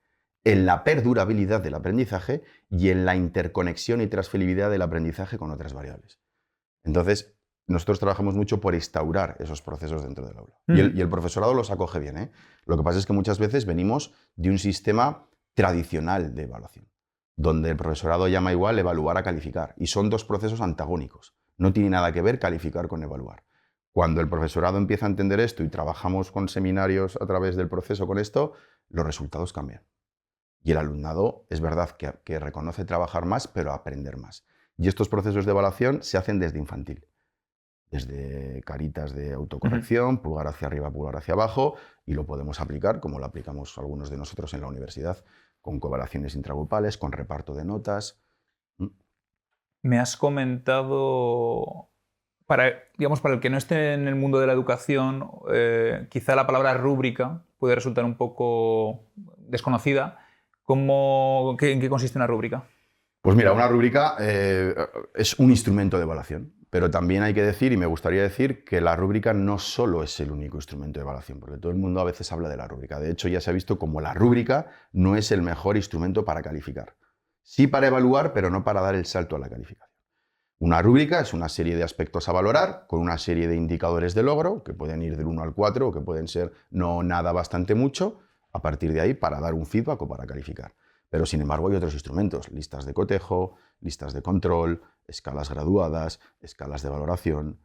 en la perdurabilidad del aprendizaje y en la interconexión y transferibilidad del aprendizaje con otras variables. Entonces, nosotros trabajamos mucho por instaurar esos procesos dentro del aula. Y el profesorado los acoge bien, ¿eh? Lo que pasa es que muchas veces venimos de un sistema tradicional de evaluación, donde el profesorado llama igual evaluar a calificar. Y son dos procesos antagónicos. No tiene nada que ver calificar con evaluar. Cuando el profesorado empieza a entender esto y trabajamos con seminarios a través del proceso con esto, los resultados cambian. Y el alumnado es verdad que reconoce trabajar más, pero aprender más. Y estos procesos de evaluación se hacen desde infantil. Desde caritas de autocorrección, pulgar hacia arriba, pulgar hacia abajo, y lo podemos aplicar, como lo aplicamos algunos de nosotros en la universidad, con coevaluaciones intragrupales, con reparto de notas. Me has comentado, para el que no esté en el mundo de la educación, quizá la palabra rúbrica puede resultar un poco desconocida. ¿En qué consiste una rúbrica? Pues mira, una rúbrica es un instrumento de evaluación, pero también hay que decir, y me gustaría decir, que la rúbrica no solo es el único instrumento de evaluación, porque todo el mundo a veces habla de la rúbrica. De hecho, ya se ha visto como la rúbrica no es el mejor instrumento para calificar. Sí para evaluar, pero no para dar el salto a la calificación. Una rúbrica es una serie de aspectos a valorar, con una serie de indicadores de logro, que pueden ir del 1 al 4, o que pueden ser no nada, bastante mucho, a partir de ahí para dar un feedback o para calificar. Pero, sin embargo, hay otros instrumentos, listas de cotejo, listas de control, escalas graduadas, escalas de valoración.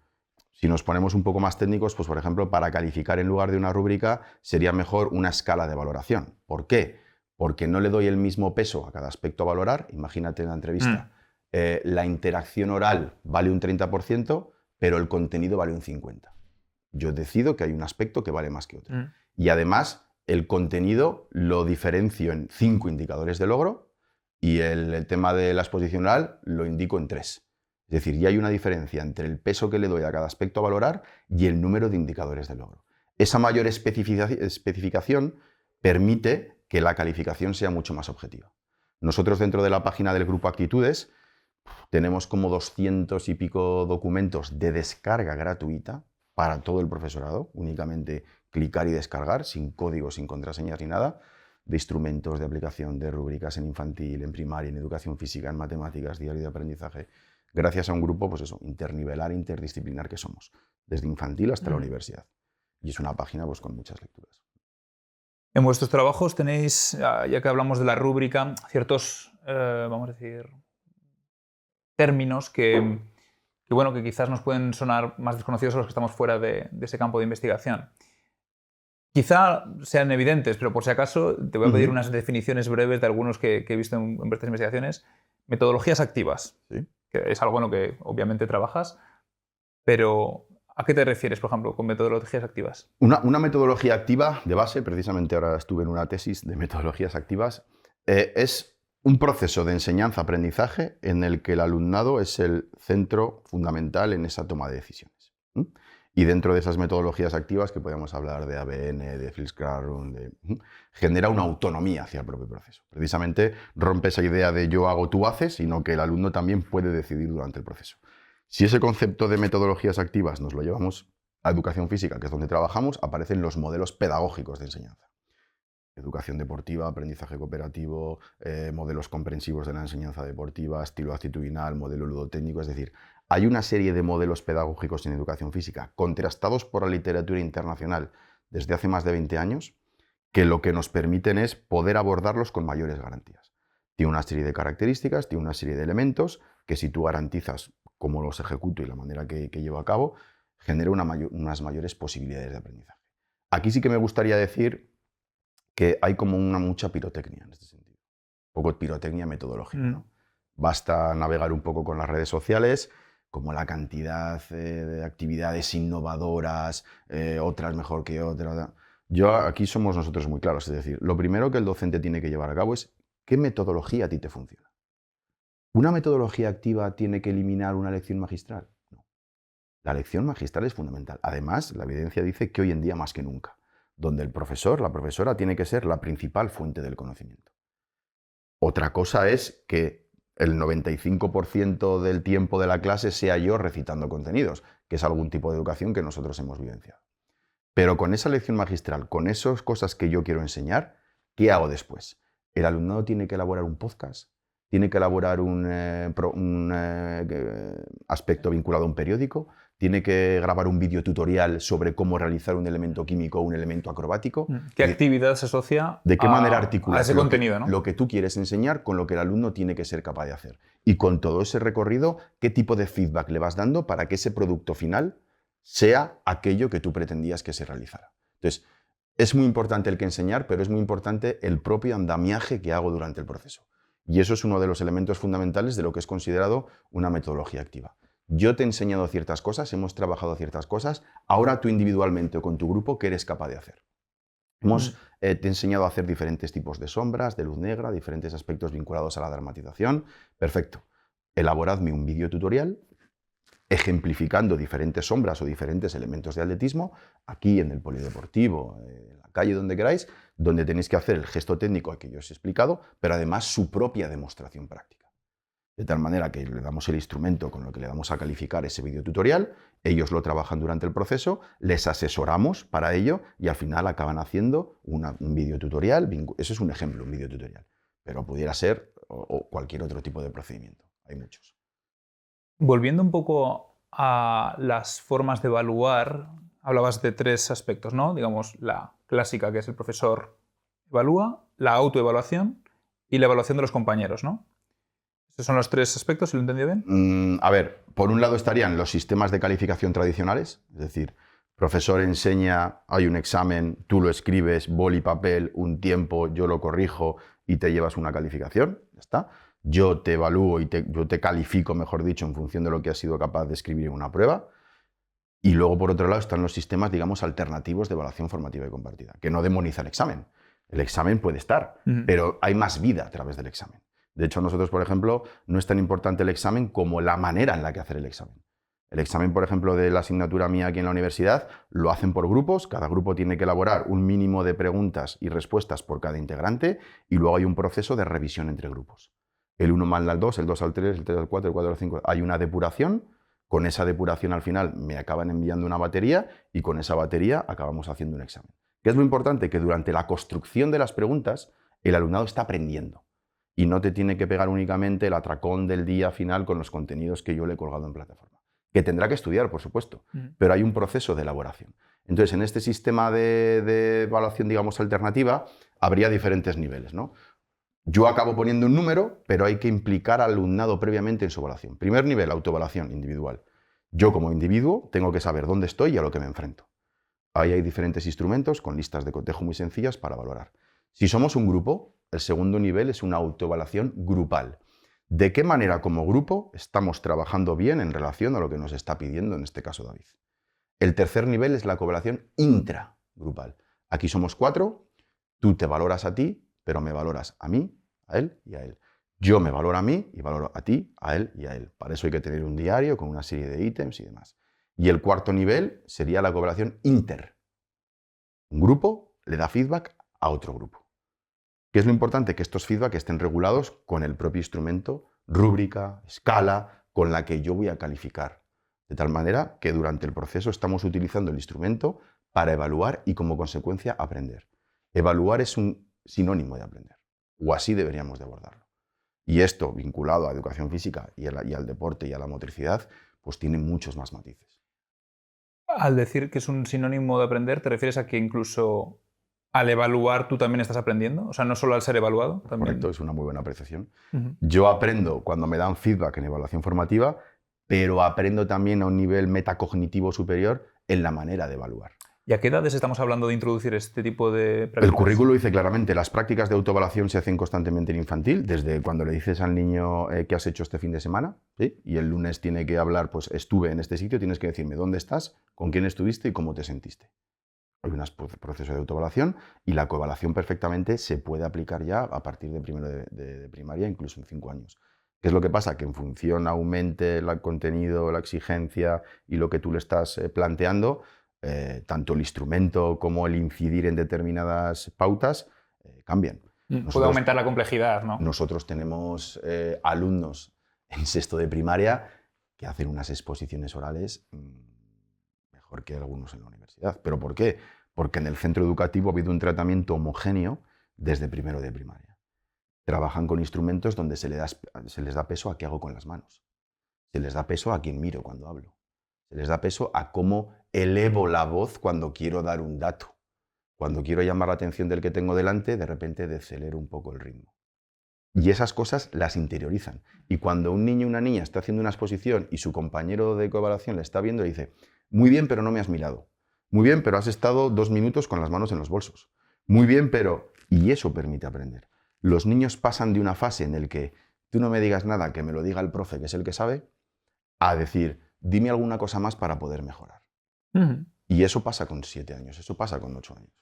Si nos ponemos un poco más técnicos, pues, por ejemplo, para calificar en lugar de una rúbrica sería mejor una escala de valoración. ¿Por qué? Porque no le doy el mismo peso a cada aspecto a valorar. Imagínate en la entrevista, la interacción oral vale un 30%, pero el contenido vale un 50%. Yo decido que hay un aspecto que vale más que otro. Y además, el contenido lo diferencio en 5 indicadores de logro y el tema de la exposición oral lo indico en 3. Es decir, ya hay una diferencia entre el peso que le doy a cada aspecto a valorar y el número de indicadores de logro. Esa mayor especificación permite que la calificación sea mucho más objetiva. Nosotros, dentro de la página del grupo Actitudes, tenemos como 200 y pico documentos de descarga gratuita para todo el profesorado, únicamente clicar y descargar, sin código, sin contraseñas ni nada, de instrumentos de aplicación, de rúbricas en infantil, en primaria, en educación física, en matemáticas, diario de aprendizaje, gracias a un grupo, pues eso, internivelar, interdisciplinar que somos, desde infantil hasta la universidad. Y es una página pues con muchas lecturas. En vuestros trabajos tenéis, ya que hablamos de la rúbrica, ciertos, vamos a decir, términos que quizás nos pueden sonar más desconocidos a los que estamos fuera de ese campo de investigación. Quizá sean evidentes, pero por si acaso te voy a pedir unas definiciones breves de algunos que he visto en vuestras investigaciones. Metodologías activas, ¿sí? Que es algo en lo que obviamente trabajas, pero ¿a qué te refieres, por ejemplo, con metodologías activas? Una metodología activa de base, precisamente ahora estuve en una tesis de metodologías activas, es un proceso de enseñanza-aprendizaje en el que el alumnado es el centro fundamental en esa toma de decisiones. Y dentro de esas metodologías activas, que podemos hablar de ABN, de Phil Classroom, genera una autonomía hacia el propio proceso. Precisamente rompe esa idea de yo hago, tú haces, sino que el alumno también puede decidir durante el proceso. Si ese concepto de metodologías activas nos lo llevamos a educación física, que es donde trabajamos, aparecen los modelos pedagógicos de enseñanza. Educación deportiva, aprendizaje cooperativo, modelos comprensivos de la enseñanza deportiva, estilo actitudinal, modelo ludotécnico, es decir, hay una serie de modelos pedagógicos en educación física contrastados por la literatura internacional desde hace más de 20 años que lo que nos permiten es poder abordarlos con mayores garantías. Tiene una serie de características, tiene una serie de elementos que si tú garantizas cómo los ejecuto y la manera que llevo a cabo, genera unas mayores posibilidades de aprendizaje. Aquí sí que me gustaría decir que hay como mucha pirotecnia en este sentido. Un poco de pirotecnia metodológica, ¿no? Basta navegar un poco con las redes sociales, como la cantidad de actividades innovadoras, otras mejor que otras. Aquí somos nosotros muy claros, es decir, lo primero que el docente tiene que llevar a cabo es qué metodología a ti te funciona. ¿Una metodología activa tiene que eliminar una lección magistral? No. La lección magistral es fundamental. Además, la evidencia dice que hoy en día más que nunca, donde el profesor, la profesora, tiene que ser la principal fuente del conocimiento. Otra cosa es que el 95% del tiempo de la clase sea yo recitando contenidos, que es algún tipo de educación que nosotros hemos vivenciado. Pero con esa lección magistral, con esas cosas que yo quiero enseñar, ¿qué hago después? El alumnado tiene que elaborar un podcast, tiene que elaborar un aspecto vinculado a un periódico, tiene que grabar un vídeo tutorial sobre cómo realizar un elemento químico o un elemento acrobático. ¿Qué actividad se asocia ¿De qué manera articular ese contenido, ¿no? Lo que tú quieres enseñar con lo que el alumno tiene que ser capaz de hacer? Y con todo ese recorrido, ¿qué tipo de feedback le vas dando para que ese producto final sea aquello que tú pretendías que se realizara? Entonces, es muy importante el que enseñar, pero es muy importante el propio andamiaje que hago durante el proceso. Y eso es uno de los elementos fundamentales de lo que es considerado una metodología activa. Yo te he enseñado ciertas cosas, hemos trabajado ciertas cosas, ahora tú individualmente o con tu grupo, ¿qué eres capaz de hacer? Te he enseñado a hacer diferentes tipos de sombras, de luz negra, diferentes aspectos vinculados a la dramatización. Perfecto. Elaboradme un vídeo tutorial ejemplificando diferentes sombras o diferentes elementos de atletismo, aquí en el polideportivo, en la calle, donde queráis, donde tenéis que hacer el gesto técnico que yo os he explicado, pero además su propia demostración práctica. De tal manera que le damos el instrumento con lo que le damos a calificar ese vídeo tutorial, ellos lo trabajan durante el proceso, les asesoramos para ello y al final acaban haciendo un vídeo tutorial. Eso es un ejemplo, un vídeo tutorial, pero pudiera ser o cualquier otro tipo de procedimiento. Hay muchos. Volviendo un poco a las formas de evaluar, hablabas de tres aspectos, ¿no? Digamos, la clásica, que es el profesor evalúa, la autoevaluación y la evaluación de los compañeros, ¿no? ¿Esos son los tres aspectos, si lo he entendido bien? A ver, por un lado estarían los sistemas de calificación tradicionales, es decir, profesor enseña, hay un examen, tú lo escribes, boli, papel, un tiempo, yo lo corrijo y te llevas una calificación, ya está. Yo te evalúo y yo te califico, mejor dicho, en función de lo que has sido capaz de escribir en una prueba. Y luego, por otro lado, están los sistemas, digamos, alternativos de evaluación formativa y compartida, que no demoniza el examen. El examen puede estar, pero hay más vida a través del examen. De hecho, a nosotros, por ejemplo, no es tan importante el examen como la manera en la que hacer el examen. El examen, por ejemplo, de la asignatura mía aquí en la universidad, lo hacen por grupos, cada grupo tiene que elaborar un mínimo de preguntas y respuestas por cada integrante y luego hay un proceso de revisión entre grupos. El 1 más el 2, el 2 al 3, el 3 al 4, el 4 al 5. Hay una depuración, con esa depuración al final me acaban enviando una batería y con esa batería acabamos haciendo un examen. ¿Qué es lo importante? Que durante la construcción de las preguntas el alumnado está aprendiendo y no te tiene que pegar únicamente el atracón del día final con los contenidos que yo le he colgado en plataforma. Que tendrá que estudiar, por supuesto, pero hay un proceso de elaboración. Entonces, en este sistema de evaluación, digamos, alternativa, habría diferentes niveles, ¿no? Yo acabo poniendo un número, pero hay que implicar al alumnado previamente en su evaluación. Primer nivel, autoevaluación individual. Yo como individuo tengo que saber dónde estoy y a lo que me enfrento. Ahí hay diferentes instrumentos con listas de cotejo muy sencillas para valorar. Si somos un grupo, el segundo nivel es una autoevaluación grupal. ¿De qué manera como grupo estamos trabajando bien en relación a lo que nos está pidiendo en este caso David? El tercer nivel es la coevaluación intragrupal. Aquí somos 4, tú te valoras a ti, pero me valoras a mí, a él y a él. Yo me valoro a mí y valoro a ti, a él y a él. Para eso hay que tener un diario con una serie de ítems y demás. Y el cuarto nivel sería la coevaluación inter. Un grupo le da feedback a otro grupo. ¿Qué es lo importante? Que estos feedback estén regulados con el propio instrumento, rúbrica, escala, con la que yo voy a calificar. De tal manera que durante el proceso estamos utilizando el instrumento para evaluar y como consecuencia aprender. Evaluar es un sinónimo de aprender, o así deberíamos de abordarlo. Y esto, vinculado a educación física y al deporte y a la motricidad, pues tiene muchos más matices. Al decir que es un sinónimo de aprender, ¿te refieres a que incluso al evaluar tú también estás aprendiendo? O sea, no solo al ser evaluado. También. Correcto, es una muy buena apreciación. Yo aprendo cuando me dan feedback en evaluación formativa, pero aprendo también a un nivel metacognitivo superior en la manera de evaluar. ¿Y a qué edades estamos hablando de introducir este tipo de prácticas? El currículo dice claramente, las prácticas de autoevaluación se hacen constantemente en infantil, desde cuando le dices al niño qué has hecho este fin de semana, ¿sí? Y el lunes tiene que hablar, pues estuve en este sitio, tienes que decirme dónde estás, con quién estuviste y cómo te sentiste. Hay un proceso de autoevaluación y la coevaluación perfectamente se puede aplicar ya a partir de primero de primaria, incluso en 5 años. ¿Qué es lo que pasa? Que en función aumente el contenido, la exigencia y lo que tú le estás planteando, tanto el instrumento como el incidir en determinadas pautas cambian. Puede aumentar la complejidad, ¿no? Nosotros tenemos alumnos en sexto de primaria que hacen unas exposiciones orales mejor que algunos en la universidad. ¿Pero por qué? Porque en el centro educativo ha habido un tratamiento homogéneo desde primero de primaria. Trabajan con instrumentos donde se les da peso a qué hago con las manos. Se les da peso a quién miro cuando hablo. Se les da peso a cómo elevo la voz cuando quiero dar un dato. Cuando quiero llamar la atención del que tengo delante, de repente decelero un poco el ritmo. Y esas cosas las interiorizan. Y cuando un niño o una niña está haciendo una exposición y su compañero de coevaluación le está viendo, le dice: muy bien, pero no me has mirado. Muy bien, pero has estado 2 minutos con las manos en los bolsos. Muy bien, pero... Y eso permite aprender. Los niños pasan de una fase en la que tú no me digas nada, que me lo diga el profe, que es el que sabe, a decir, dime alguna cosa más para poder mejorar. Y eso pasa con 7 años, eso pasa con 8 años.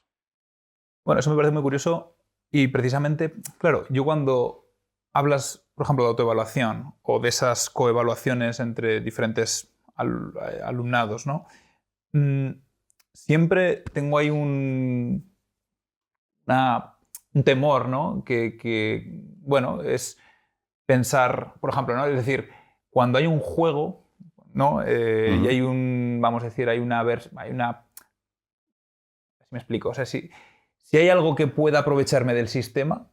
Bueno, eso me parece muy curioso y precisamente, claro, yo cuando hablas, por ejemplo, de autoevaluación o de esas coevaluaciones entre diferentes alumnados, ¿no? Siempre tengo ahí un temor, ¿no? Que, bueno, es pensar, por ejemplo, ¿no? Es decir, cuando hay un juego, ¿no? Y hay vamos a decir, hay una... Si me explico, o sea, si hay algo que pueda aprovecharme del sistema,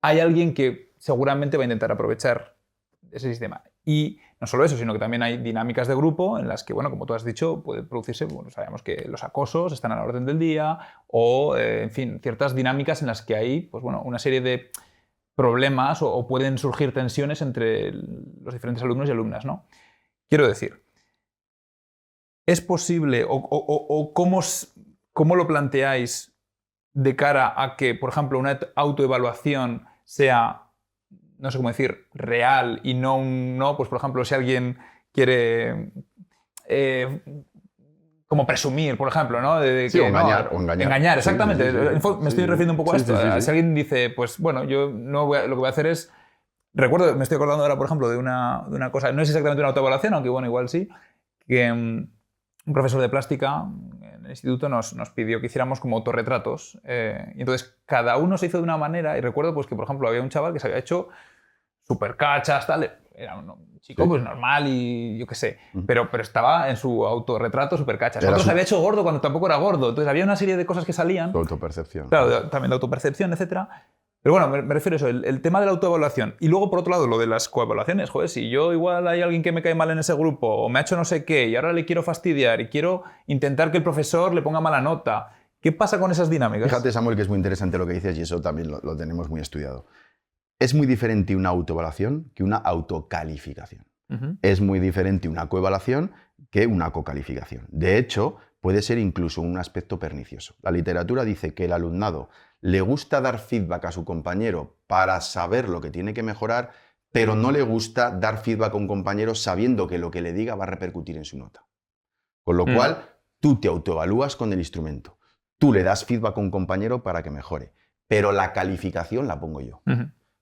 hay alguien que seguramente va a intentar aprovechar ese sistema. Y no solo eso, sino que también hay dinámicas de grupo en las que, bueno, como tú has dicho, puede producirse, bueno, sabemos que los acosos están a la orden del día o, en fin, ciertas dinámicas en las que hay, pues bueno, una serie de problemas o pueden surgir tensiones entre los diferentes alumnos y alumnas, ¿no? Quiero decir, ¿es posible o cómo lo planteáis de cara a que, por ejemplo, una autoevaluación sea, no sé cómo decir, real y no, pues por ejemplo, si alguien quiere como presumir, por ejemplo, ¿no? Sí, o engañar. Engañar, exactamente. Sí. Me estoy refiriendo un poco a esto. Sí. Si alguien dice, pues bueno, yo no lo que voy a hacer es... Recuerdo, me estoy acordando ahora, por ejemplo, de una cosa, no es exactamente una autoevaluación, aunque bueno, igual sí, que un profesor de plástica en el instituto nos pidió que hiciéramos como autorretratos. Y entonces cada uno se hizo de una manera y recuerdo pues, que, por ejemplo, había un chaval que se había hecho súper cachas, tal. Era un chico pues normal y yo qué sé, pero estaba en su autorretrato súper cachas. Otro se había hecho gordo cuando tampoco era gordo. Entonces había una serie de cosas que salían. Su autopercepción. Claro, también de autopercepción, etc. Pero bueno, me refiero a eso, el tema de la autoevaluación. Y luego, por otro lado, lo de las coevaluaciones. Joder, si yo igual hay alguien que me cae mal en ese grupo o me ha hecho no sé qué y ahora le quiero fastidiar y quiero intentar que el profesor le ponga mala nota, ¿qué pasa con esas dinámicas? Fíjate, Samuel, que es muy interesante lo que dices y eso también lo tenemos muy estudiado. Es muy diferente una autoevaluación que una autocalificación. Es muy diferente una coevaluación que una cocalificación. De hecho, puede ser incluso un aspecto pernicioso. La literatura dice que el alumnado le gusta dar feedback a su compañero para saber lo que tiene que mejorar, pero no le gusta dar feedback a un compañero sabiendo que lo que le diga va a repercutir en su nota. Con lo cual, tú te autoevalúas con el instrumento. Tú le das feedback a un compañero para que mejore, pero la calificación la pongo yo.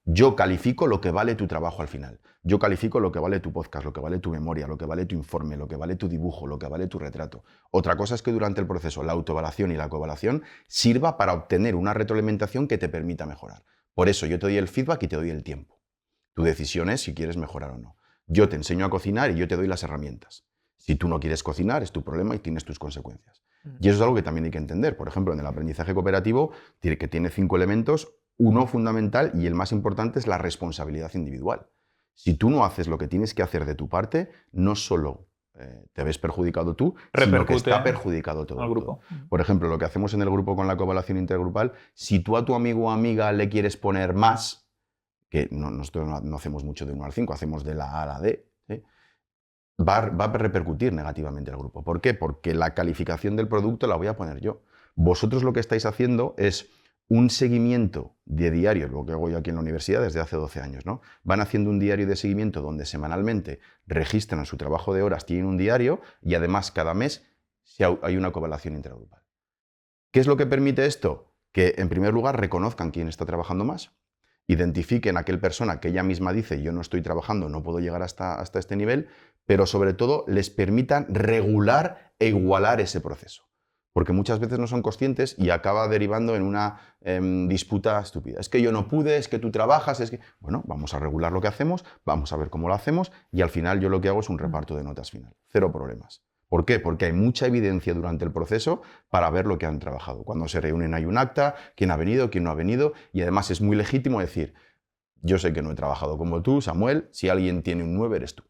Yo califico lo que vale tu trabajo al final. Yo califico lo que vale tu podcast, lo que vale tu memoria, lo que vale tu informe, lo que vale tu dibujo, lo que vale tu retrato. Otra cosa es que durante el proceso la autoevaluación y la coevaluación sirva para obtener una retroalimentación que te permita mejorar. Por eso yo te doy el feedback y te doy el tiempo. Tu decisión es si quieres mejorar o no. Yo te enseño a cocinar y yo te doy las herramientas. Si tú no quieres cocinar, es tu problema y tienes tus consecuencias. Y eso es algo que también hay que entender. Por ejemplo, en el aprendizaje cooperativo, que tiene 5 elementos, uno fundamental y el más importante es la responsabilidad individual. Si tú no haces lo que tienes que hacer de tu parte, no solo te ves perjudicado tú, sino que está perjudicado todo el grupo. Por ejemplo, lo que hacemos en el grupo con la coevaluación intergrupal, si tú a tu amigo o amiga le quieres poner más, que nosotros no hacemos mucho de 1 al 5, hacemos de la A a la D, ¿sí? Va a repercutir negativamente al grupo. ¿Por qué? Porque la calificación del producto la voy a poner yo. Vosotros lo que estáis haciendo es un seguimiento de diario, lo que hago yo aquí en la universidad desde hace 12 años, ¿no? Van haciendo un diario de seguimiento donde semanalmente registran su trabajo de horas, tienen un diario y además cada mes hay una coevaluación intergrupal. ¿Qué es lo que permite esto? Que en primer lugar reconozcan quién está trabajando más, identifiquen a aquella persona que ella misma dice yo no estoy trabajando, no puedo llegar hasta este nivel, pero sobre todo les permitan regular e igualar ese proceso. Porque muchas veces no son conscientes y acaba derivando en una disputa estúpida. Es que yo no pude, es que tú trabajas, es que... Bueno, vamos a regular lo que hacemos, vamos a ver cómo lo hacemos y al final yo lo que hago es un reparto de notas final. 0 problemas. ¿Por qué? Porque hay mucha evidencia durante el proceso para ver lo que han trabajado. Cuando se reúnen hay un acta, quién ha venido, quién no ha venido y además es muy legítimo decir, yo sé que no he trabajado como tú, Samuel, si alguien tiene un 9 eres tú.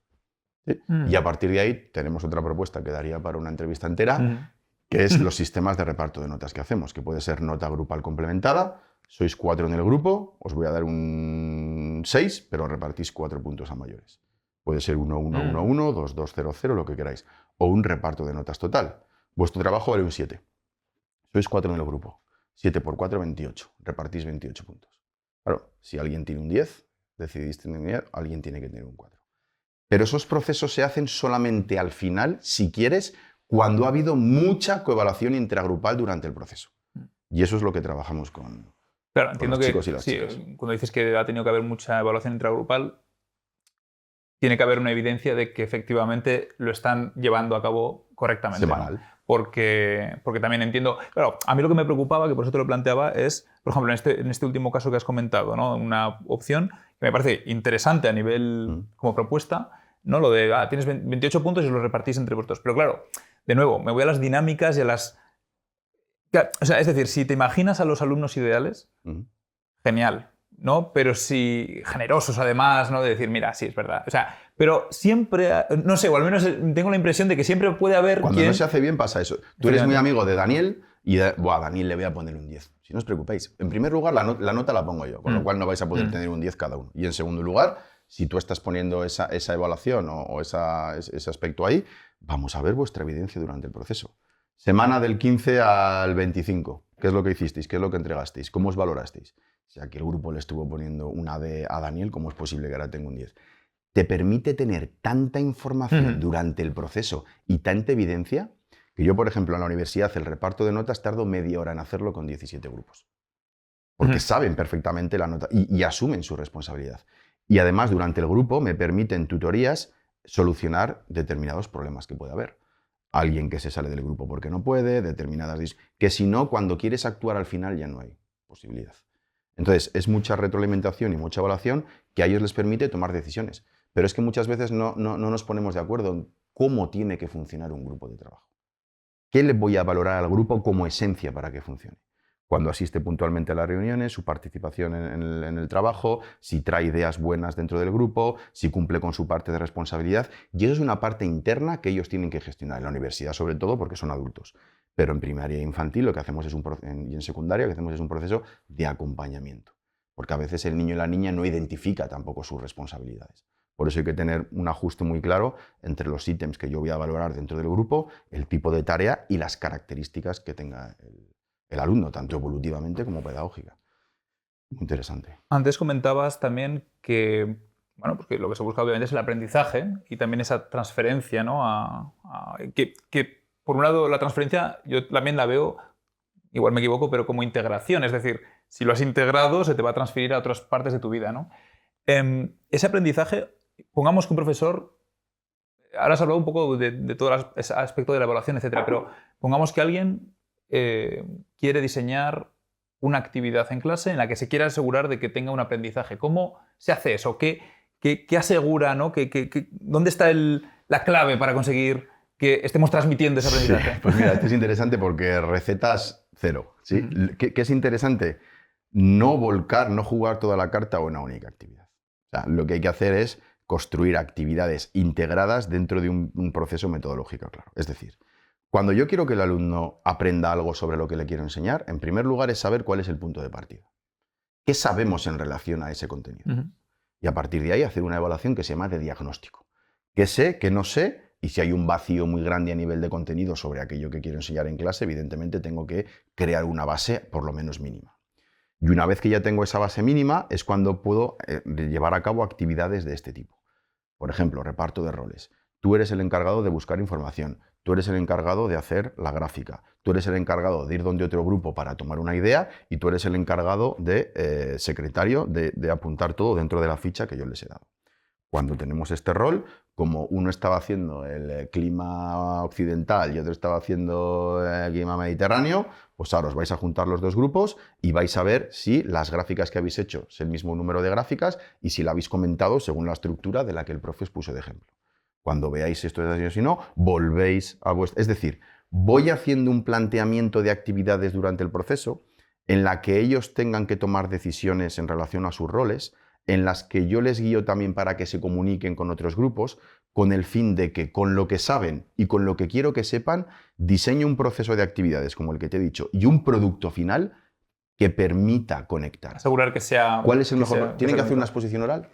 ¿Sí? Y a partir de ahí tenemos otra propuesta que daría para una entrevista entera, que es los sistemas de reparto de notas que hacemos, que puede ser nota grupal complementada, sois 4 en el grupo, os voy a dar un 6, pero repartís 4 puntos a mayores. Puede ser 1, 1, 1, 1, 2, 2, 0, 0, lo que queráis. O un reparto de notas total. Vuestro trabajo vale un 7. Sois 4 en el grupo. 7 por 4, 28. Repartís 28 puntos. Claro, si alguien tiene un 10, decidís tener un 10, alguien tiene que tener un 4. Pero esos procesos se hacen solamente al final, si quieres, cuando ha habido mucha coevaluación intragrupal durante el proceso. Y eso es lo que trabajamos con, claro, entiendo los que chicos y las chicas. Cuando dices que ha tenido que haber mucha evaluación intragrupal, tiene que haber una evidencia de que efectivamente lo están llevando a cabo correctamente. Semanal. ¿No? Porque también entiendo... Claro, a mí lo que me preocupaba, que por eso te lo planteaba, es, por ejemplo, en este último caso que has comentado, ¿no? Una opción que me parece interesante a nivel como propuesta, ¿no? Lo de, tienes 28 puntos y los repartís entre vosotros. Pero claro, de nuevo, me voy a las dinámicas y a las... O sea, es decir, si te imaginas a los alumnos ideales, genial, ¿no? Pero si generosos además, ¿no? De decir, mira, sí, es verdad. O sea, pero siempre, no sé, o al menos tengo la impresión de que siempre puede haber Cuando no se hace bien pasa eso. Tú eres muy amigo de Daniel y a Daniel le voy a poner un 10. Si no os preocupéis. En primer lugar, la nota la pongo yo, con lo cual no vais a poder tener un 10 cada uno. Y en segundo lugar, si tú estás poniendo esa evaluación o ese aspecto ahí, vamos a ver vuestra evidencia durante el proceso. Semana del 15 al 25. ¿Qué es lo que hicisteis? ¿Qué es lo que entregasteis? ¿Cómo os valorasteis? Si aquí el grupo le estuvo poniendo una D a Daniel, ¿cómo es posible que ahora tenga un 10? Te permite tener tanta información durante el proceso y tanta evidencia que yo, por ejemplo, en la universidad, el reparto de notas tardo media hora en hacerlo con 17 grupos. Porque saben perfectamente la nota y asumen su responsabilidad. Y además, durante el grupo me permiten tutorías solucionar determinados problemas que puede haber. Alguien que se sale del grupo porque no puede, determinadas... que si no, cuando quieres actuar al final ya no hay posibilidad. Entonces, es mucha retroalimentación y mucha evaluación que a ellos les permite tomar decisiones. Pero es que muchas veces no nos ponemos de acuerdo en cómo tiene que funcionar un grupo de trabajo. ¿Qué le voy a valorar al grupo como esencia para que funcione? Cuando asiste puntualmente a las reuniones, su participación en el trabajo, si trae ideas buenas dentro del grupo, si cumple con su parte de responsabilidad. Y eso es una parte interna que ellos tienen que gestionar en la universidad, sobre todo porque son adultos. Pero en primaria e infantil lo que hacemos es y en secundaria lo que hacemos es un proceso de acompañamiento. Porque a veces el niño y la niña no identifica tampoco sus responsabilidades. Por eso hay que tener un ajuste muy claro entre los ítems que yo voy a valorar dentro del grupo, el tipo de tarea y las características que tenga el alumno, tanto evolutivamente como pedagógica. Muy interesante. Antes comentabas también que, bueno, porque lo que se busca obviamente es el aprendizaje y también esa transferencia, ¿no? Que por un lado la transferencia yo también la veo, igual me equivoco, pero como integración. Es decir, si lo has integrado, se te va a transferir a otras partes de tu vida, ¿no? Ese aprendizaje, pongamos que un profesor, ahora has hablado un poco de todo ese aspecto de la evaluación, etcétera, pero pongamos que alguien quiere diseñar una actividad en clase en la que se quiera asegurar de que tenga un aprendizaje. ¿Cómo se hace eso? ¿Qué asegura, ¿no? ¿Dónde está la clave para conseguir que estemos transmitiendo ese aprendizaje? Sí, pues mira, esto es interesante porque recetas cero, ¿sí? ¿Qué es interesante? No jugar toda la carta a una única actividad. O sea, lo que hay que hacer es construir actividades integradas dentro de un proceso metodológico, claro. Es decir, cuando yo quiero que el alumno aprenda algo sobre lo que le quiero enseñar, en primer lugar es saber cuál es el punto de partida. ¿Qué sabemos en relación a ese contenido? Y a partir de ahí hacer una evaluación que se llama de diagnóstico. ¿Qué sé, qué no sé? Y si hay un vacío muy grande a nivel de contenido sobre aquello que quiero enseñar en clase, evidentemente tengo que crear una base por lo menos mínima. Y una vez que ya tengo esa base mínima es cuando puedo llevar a cabo actividades de este tipo. Por ejemplo, reparto de roles. Tú eres el encargado de buscar información, tú eres el encargado de hacer la gráfica, tú eres el encargado de ir donde otro grupo para tomar una idea y tú eres el encargado de secretario de apuntar todo dentro de la ficha que yo les he dado. Cuando tenemos este rol, como uno estaba haciendo el clima occidental y otro estaba haciendo el clima mediterráneo, pues ahora os vais a juntar los dos grupos y vais a ver si las gráficas que habéis hecho es el mismo número de gráficas y si la habéis comentado según la estructura de la que el profe os puso de ejemplo. Cuando veáis esto es así o si no, volvéis a vuestro... Es decir, voy haciendo un planteamiento de actividades durante el proceso en la que ellos tengan que tomar decisiones en relación a sus roles, en las que yo les guío también para que se comuniquen con otros grupos, con el fin de que con lo que saben y con lo que quiero que sepan, diseño un proceso de actividades como el que te he dicho y un producto final que permita conectar. Asegurar que sea... ¿Cuál es el mejor? ¿Tienen que hacer una exposición oral?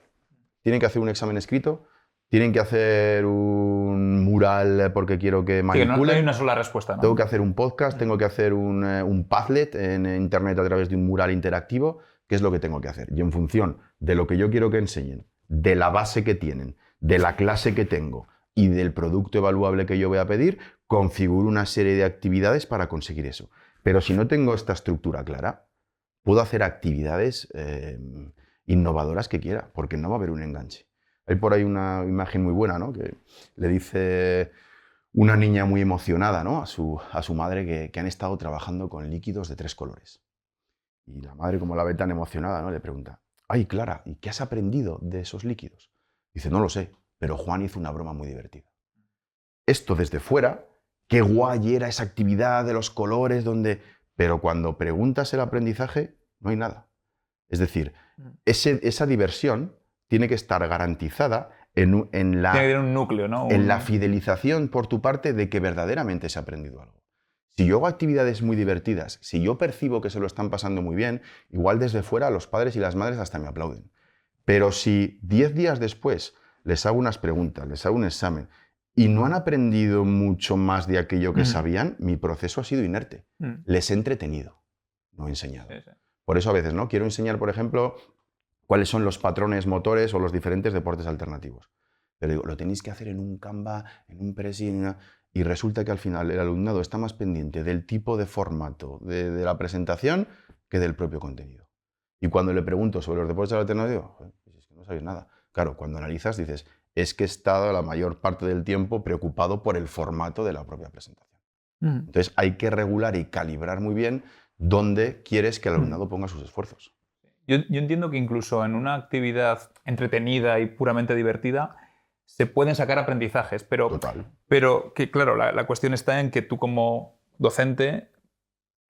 ¿Tienen que hacer un examen escrito? ¿Tienen que hacer un mural porque quiero que manipulen? No hay una sola respuesta, ¿no? Tengo que hacer un podcast, tengo que hacer un Padlet en internet a través de un mural interactivo. ¿Qué es lo que tengo que hacer? Y en función de lo que yo quiero que enseñen, de la base que tienen, de la clase que tengo y del producto evaluable que yo voy a pedir, configuro una serie de actividades para conseguir eso. Pero si no tengo esta estructura clara, puedo hacer actividades innovadoras que quiera, porque no va a haber un enganche. Hay por ahí una imagen muy buena, ¿no? Que le dice una niña muy emocionada, ¿no? a su madre que han estado trabajando con líquidos de 3 colores. Y la madre, como la ve tan emocionada, ¿no? Le pregunta, ay, Clara, ¿y qué has aprendido de esos líquidos? Dice, no lo sé, pero Juan hizo una broma muy divertida. Esto desde fuera, qué guay era esa actividad de los colores, pero cuando preguntas el aprendizaje, no hay nada. Es decir, esa diversión tiene que estar garantizada en la... Tiene que tener un núcleo, ¿no? En la fidelización por tu parte de que verdaderamente se ha aprendido algo. Si yo hago actividades muy divertidas, si yo percibo que se lo están pasando muy bien, igual desde fuera los padres y las madres hasta me aplauden. Pero si 10 días después les hago unas preguntas, les hago un examen y no han aprendido mucho más de aquello que sabían, mi proceso ha sido inerte. Les he entretenido, no he enseñado. Sí. Por eso a veces, ¿no? Quiero enseñar, por ejemplo, cuáles son los patrones motores o los diferentes deportes alternativos. Pero digo, lo tenéis que hacer en un Canva, en un Prezi, y resulta que al final el alumnado está más pendiente del tipo de formato de la presentación que del propio contenido. Y cuando le pregunto sobre los deportes alternativos, pues es que no sabéis nada. Claro, cuando analizas dices, es que he estado la mayor parte del tiempo preocupado por el formato de la propia presentación. Entonces hay que regular y calibrar muy bien dónde quieres que el alumnado ponga sus esfuerzos. Yo entiendo que incluso en una actividad entretenida y puramente divertida se pueden sacar aprendizajes, pero que claro, la cuestión está en que tú como docente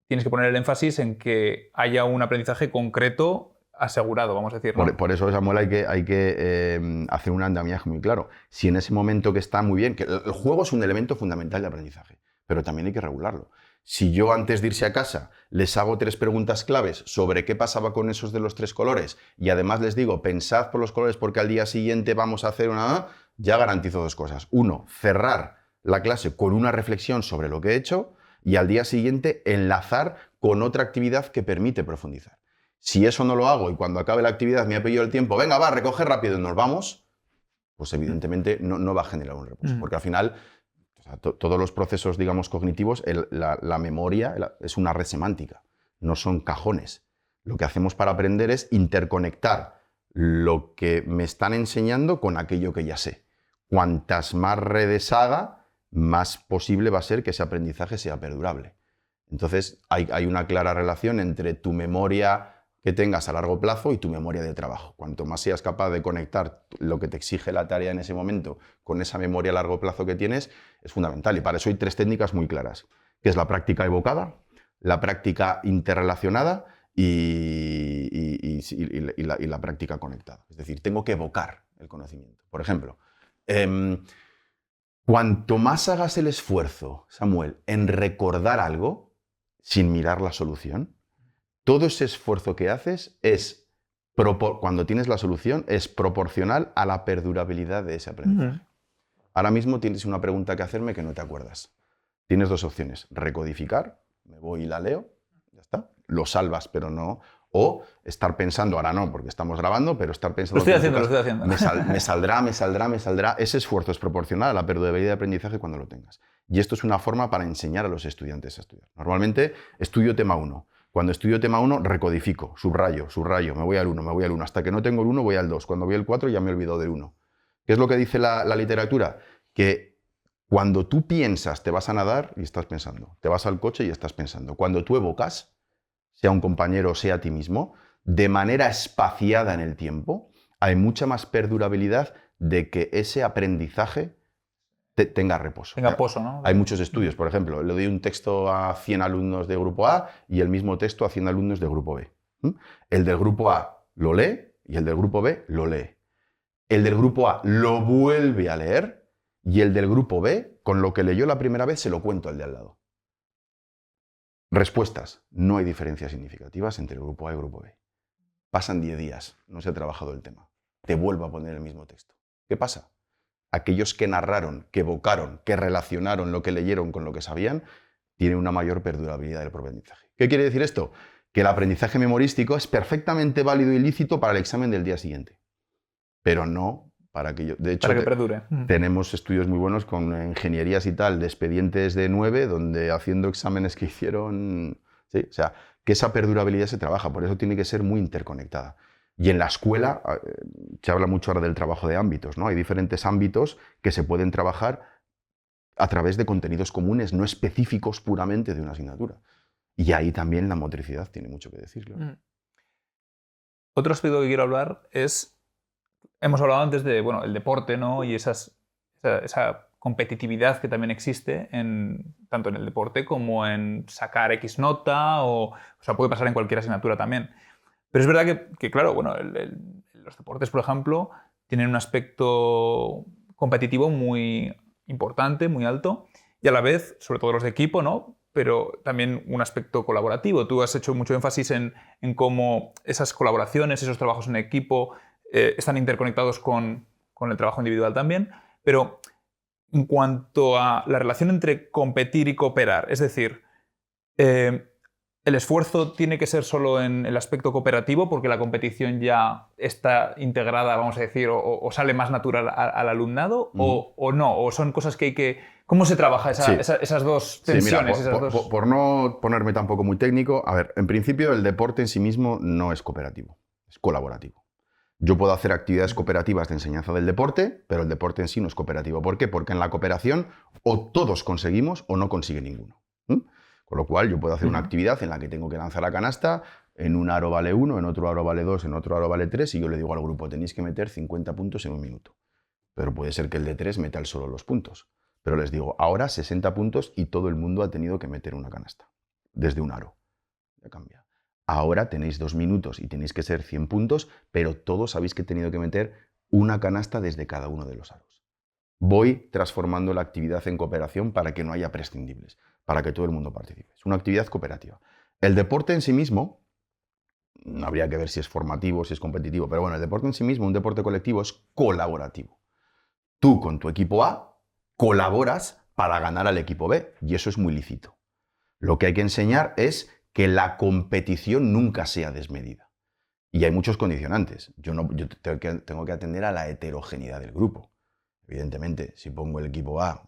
tienes que poner el énfasis en que haya un aprendizaje concreto asegurado, vamos a decir, ¿no? Por eso, Samuel, hay que hacer un andamiaje muy claro. Si en ese momento que está muy bien, que el juego es un elemento fundamental de aprendizaje, pero también hay que regularlo. Si yo antes de irse a casa les hago 3 preguntas claves sobre qué pasaba con esos de los 3 colores y además les digo, pensad por los colores porque al día siguiente vamos a hacer una... Ya garantizo 2 cosas. 1, cerrar la clase con una reflexión sobre lo que he hecho y al día siguiente enlazar con otra actividad que permite profundizar. Si eso no lo hago y cuando acabe la actividad me ha pedido el tiempo, venga, va, recoge rápido y nos vamos, pues evidentemente no va a generar un reposo. Porque al final, o sea, todos los procesos, digamos, cognitivos, la memoria es una red semántica, no son cajones. Lo que hacemos para aprender es interconectar lo que me están enseñando con aquello que ya sé. Cuantas más redes haga, más posible va a ser que ese aprendizaje sea perdurable. Entonces, hay una clara relación entre tu memoria que tengas a largo plazo y tu memoria de trabajo. Cuanto más seas capaz de conectar lo que te exige la tarea en ese momento con esa memoria a largo plazo que tienes, es fundamental. Y para eso hay 3 técnicas muy claras, que es la práctica evocada, la práctica interrelacionada y la práctica conectada. Es decir, tengo que evocar el conocimiento. Por ejemplo, cuanto más hagas el esfuerzo, Samuel, en recordar algo sin mirar la solución, todo ese esfuerzo que haces es, cuando tienes la solución, es proporcional a la perdurabilidad de ese aprendizaje. Ahora mismo tienes una pregunta que hacerme que no te acuerdas. Tienes 2 opciones. Recodificar, me voy y la leo, ya está. Lo salvas, pero no. O estar pensando, ahora no, porque estamos grabando, pero estar pensando... Lo estoy haciendo. Me saldrá. Ese esfuerzo es proporcional a la perdurabilidad de aprendizaje cuando lo tengas. Y esto es una forma para enseñar a los estudiantes a estudiar. Normalmente estudio tema 1. Cuando estudio tema 1, recodifico, subrayo, me voy al 1. Hasta que no tengo el 1, voy al 2. Cuando voy al 4, ya me he olvidado del 1. ¿Qué es lo que dice la literatura? Que cuando tú piensas, te vas a nadar y estás pensando. Te vas al coche y estás pensando. Cuando tú evocas, sea un compañero o sea a ti mismo, de manera espaciada en el tiempo, hay mucha más perdurabilidad de que ese aprendizaje tenga reposo. Tenga pozo, ¿no? Hay muchos estudios, por ejemplo, le doy un texto a 100 alumnos de grupo A y el mismo texto a 100 alumnos de grupo B. El del grupo A lo lee y el del grupo B lo lee. El del grupo A lo vuelve a leer y el del grupo B, con lo que leyó la primera vez, se lo cuento al de al lado. Respuestas. No hay diferencias significativas entre el grupo A y el grupo B. Pasan 10 días, no se ha trabajado el tema. Te vuelvo a poner el mismo texto. ¿Qué pasa? Aquellos que narraron, que evocaron, que relacionaron lo que leyeron con lo que sabían, tienen una mayor perdurabilidad del aprendizaje. ¿Qué quiere decir esto? Que el aprendizaje memorístico es perfectamente válido y lícito para el examen del día siguiente, pero no para que yo... De hecho, para que perdure. Tenemos estudios muy buenos con ingenierías y tal, de expedientes de 9, donde haciendo exámenes que hicieron... ¿sí? O sea, que esa perdurabilidad se trabaja, por eso tiene que ser muy interconectada. Y en la escuela, se habla mucho ahora del trabajo de ámbitos, ¿no? Hay diferentes ámbitos que se pueden trabajar a través de contenidos comunes, no específicos puramente de una asignatura. Y ahí también la motricidad tiene mucho que decir. Claro. Otro aspecto que quiero hablar es, hemos hablado antes de el deporte, ¿no? Y esa competitividad que también existe tanto en el deporte como en sacar X nota, o sea, puede pasar en cualquier asignatura también. Pero es verdad que claro, los deportes, por ejemplo, tienen un aspecto competitivo muy importante, muy alto, y a la vez, sobre todo los de equipo, ¿no? Pero también un aspecto colaborativo. Tú has hecho mucho énfasis en cómo esas colaboraciones, esos trabajos en equipo están interconectados con el trabajo individual también, pero en cuanto a la relación entre competir y cooperar, es decir, ¿el esfuerzo tiene que ser solo en el aspecto cooperativo porque la competición ya está integrada, vamos a decir, o sale más natural al alumnado? ¿O no? ¿O son cosas que hay que...? ¿Cómo se trabaja esas dos tensiones? Sí, mira, por no ponerme tampoco muy técnico, a ver, en principio el deporte en sí mismo no es cooperativo, es colaborativo. Yo puedo hacer actividades cooperativas de enseñanza del deporte, pero el deporte en sí no es cooperativo. ¿Por qué? Porque en la cooperación o todos conseguimos o no consigue ninguno. Con lo cual yo puedo hacer una actividad en la que tengo que lanzar la canasta, en un aro vale 1, en otro aro vale 2, en otro aro vale 3, y yo le digo al grupo, tenéis que meter 50 puntos en un minuto. Pero puede ser que el de 3 meta el solo los puntos. Pero les digo, ahora 60 puntos y todo el mundo ha tenido que meter una canasta, desde un aro. Ya cambia. Ahora tenéis 2 minutos y tenéis que ser 100 puntos, pero todos habéis que tenido que meter una canasta desde cada uno de los aros. Voy transformando la actividad en cooperación para que no haya prescindibles, para que todo el mundo participe. Es una actividad cooperativa. El deporte en sí mismo, habría que ver si es formativo, si es competitivo, pero bueno, el deporte en sí mismo, un deporte colectivo, es colaborativo. Tú con tu equipo A colaboras para ganar al equipo B, y eso es muy lícito. Lo que hay que enseñar es que la competición nunca sea desmedida. Y hay muchos condicionantes. Yo tengo que atender a la heterogeneidad del grupo. Evidentemente, si pongo el equipo A,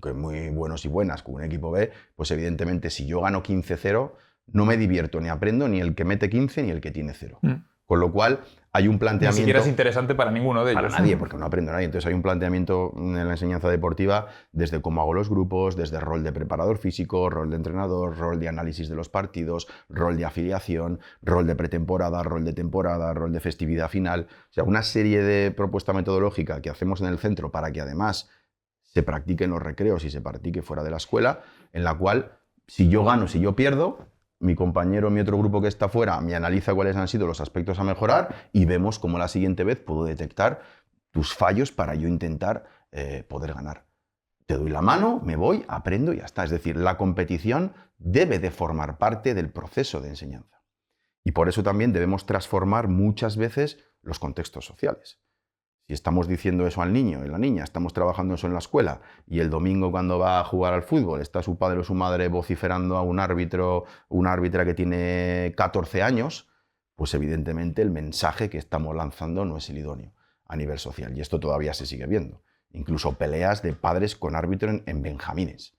que muy buenos y buenas, con un equipo B, pues evidentemente si yo gano 15-0, no me divierto ni aprendo ni el que mete 15 ni el que tiene 0. Con lo cual, hay un Ni planteamiento... siquiera es interesante para ninguno de ellos. Para nadie, porque no aprendo nadie. Entonces hay un planteamiento en la enseñanza deportiva desde cómo hago los grupos, desde rol de preparador físico, rol de entrenador, rol de análisis de los partidos, rol de afiliación, rol de pretemporada, rol de temporada, rol de festividad final. O sea, una serie de propuesta metodológica que hacemos en el centro para que además se practique en los recreos y se practique fuera de la escuela, en la cual si yo gano, si yo pierdo, mi compañero, mi otro grupo que está fuera, me analiza cuáles han sido los aspectos a mejorar y vemos cómo la siguiente vez puedo detectar tus fallos para yo intentar poder ganar. Te doy la mano, me voy, aprendo y ya está. Es decir, la competición debe de formar parte del proceso de enseñanza. Y por eso también debemos transformar muchas veces los contextos sociales. Si estamos diciendo eso al niño y la niña, estamos trabajando eso en la escuela y el domingo cuando va a jugar al fútbol está su padre o su madre vociferando a un árbitro, una árbitra que tiene 14 años, pues evidentemente el mensaje que estamos lanzando no es el idóneo a nivel social. Y esto todavía se sigue viendo. Incluso peleas de padres con árbitro en benjamines.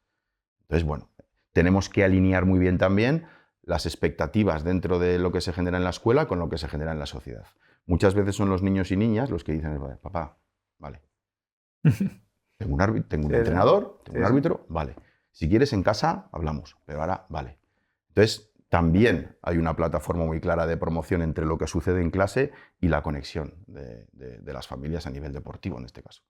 Entonces, bueno, tenemos que alinear muy bien también las expectativas dentro de lo que se genera en la escuela con lo que se genera en la sociedad. Muchas veces son los niños y niñas los que dicen, papá, vale, tengo un entrenador, tengo un árbitro, vale. Si quieres en casa, hablamos, pero ahora, vale. Entonces, también hay una plataforma muy clara de promoción entre lo que sucede en clase y la conexión de las familias a nivel deportivo, en este caso.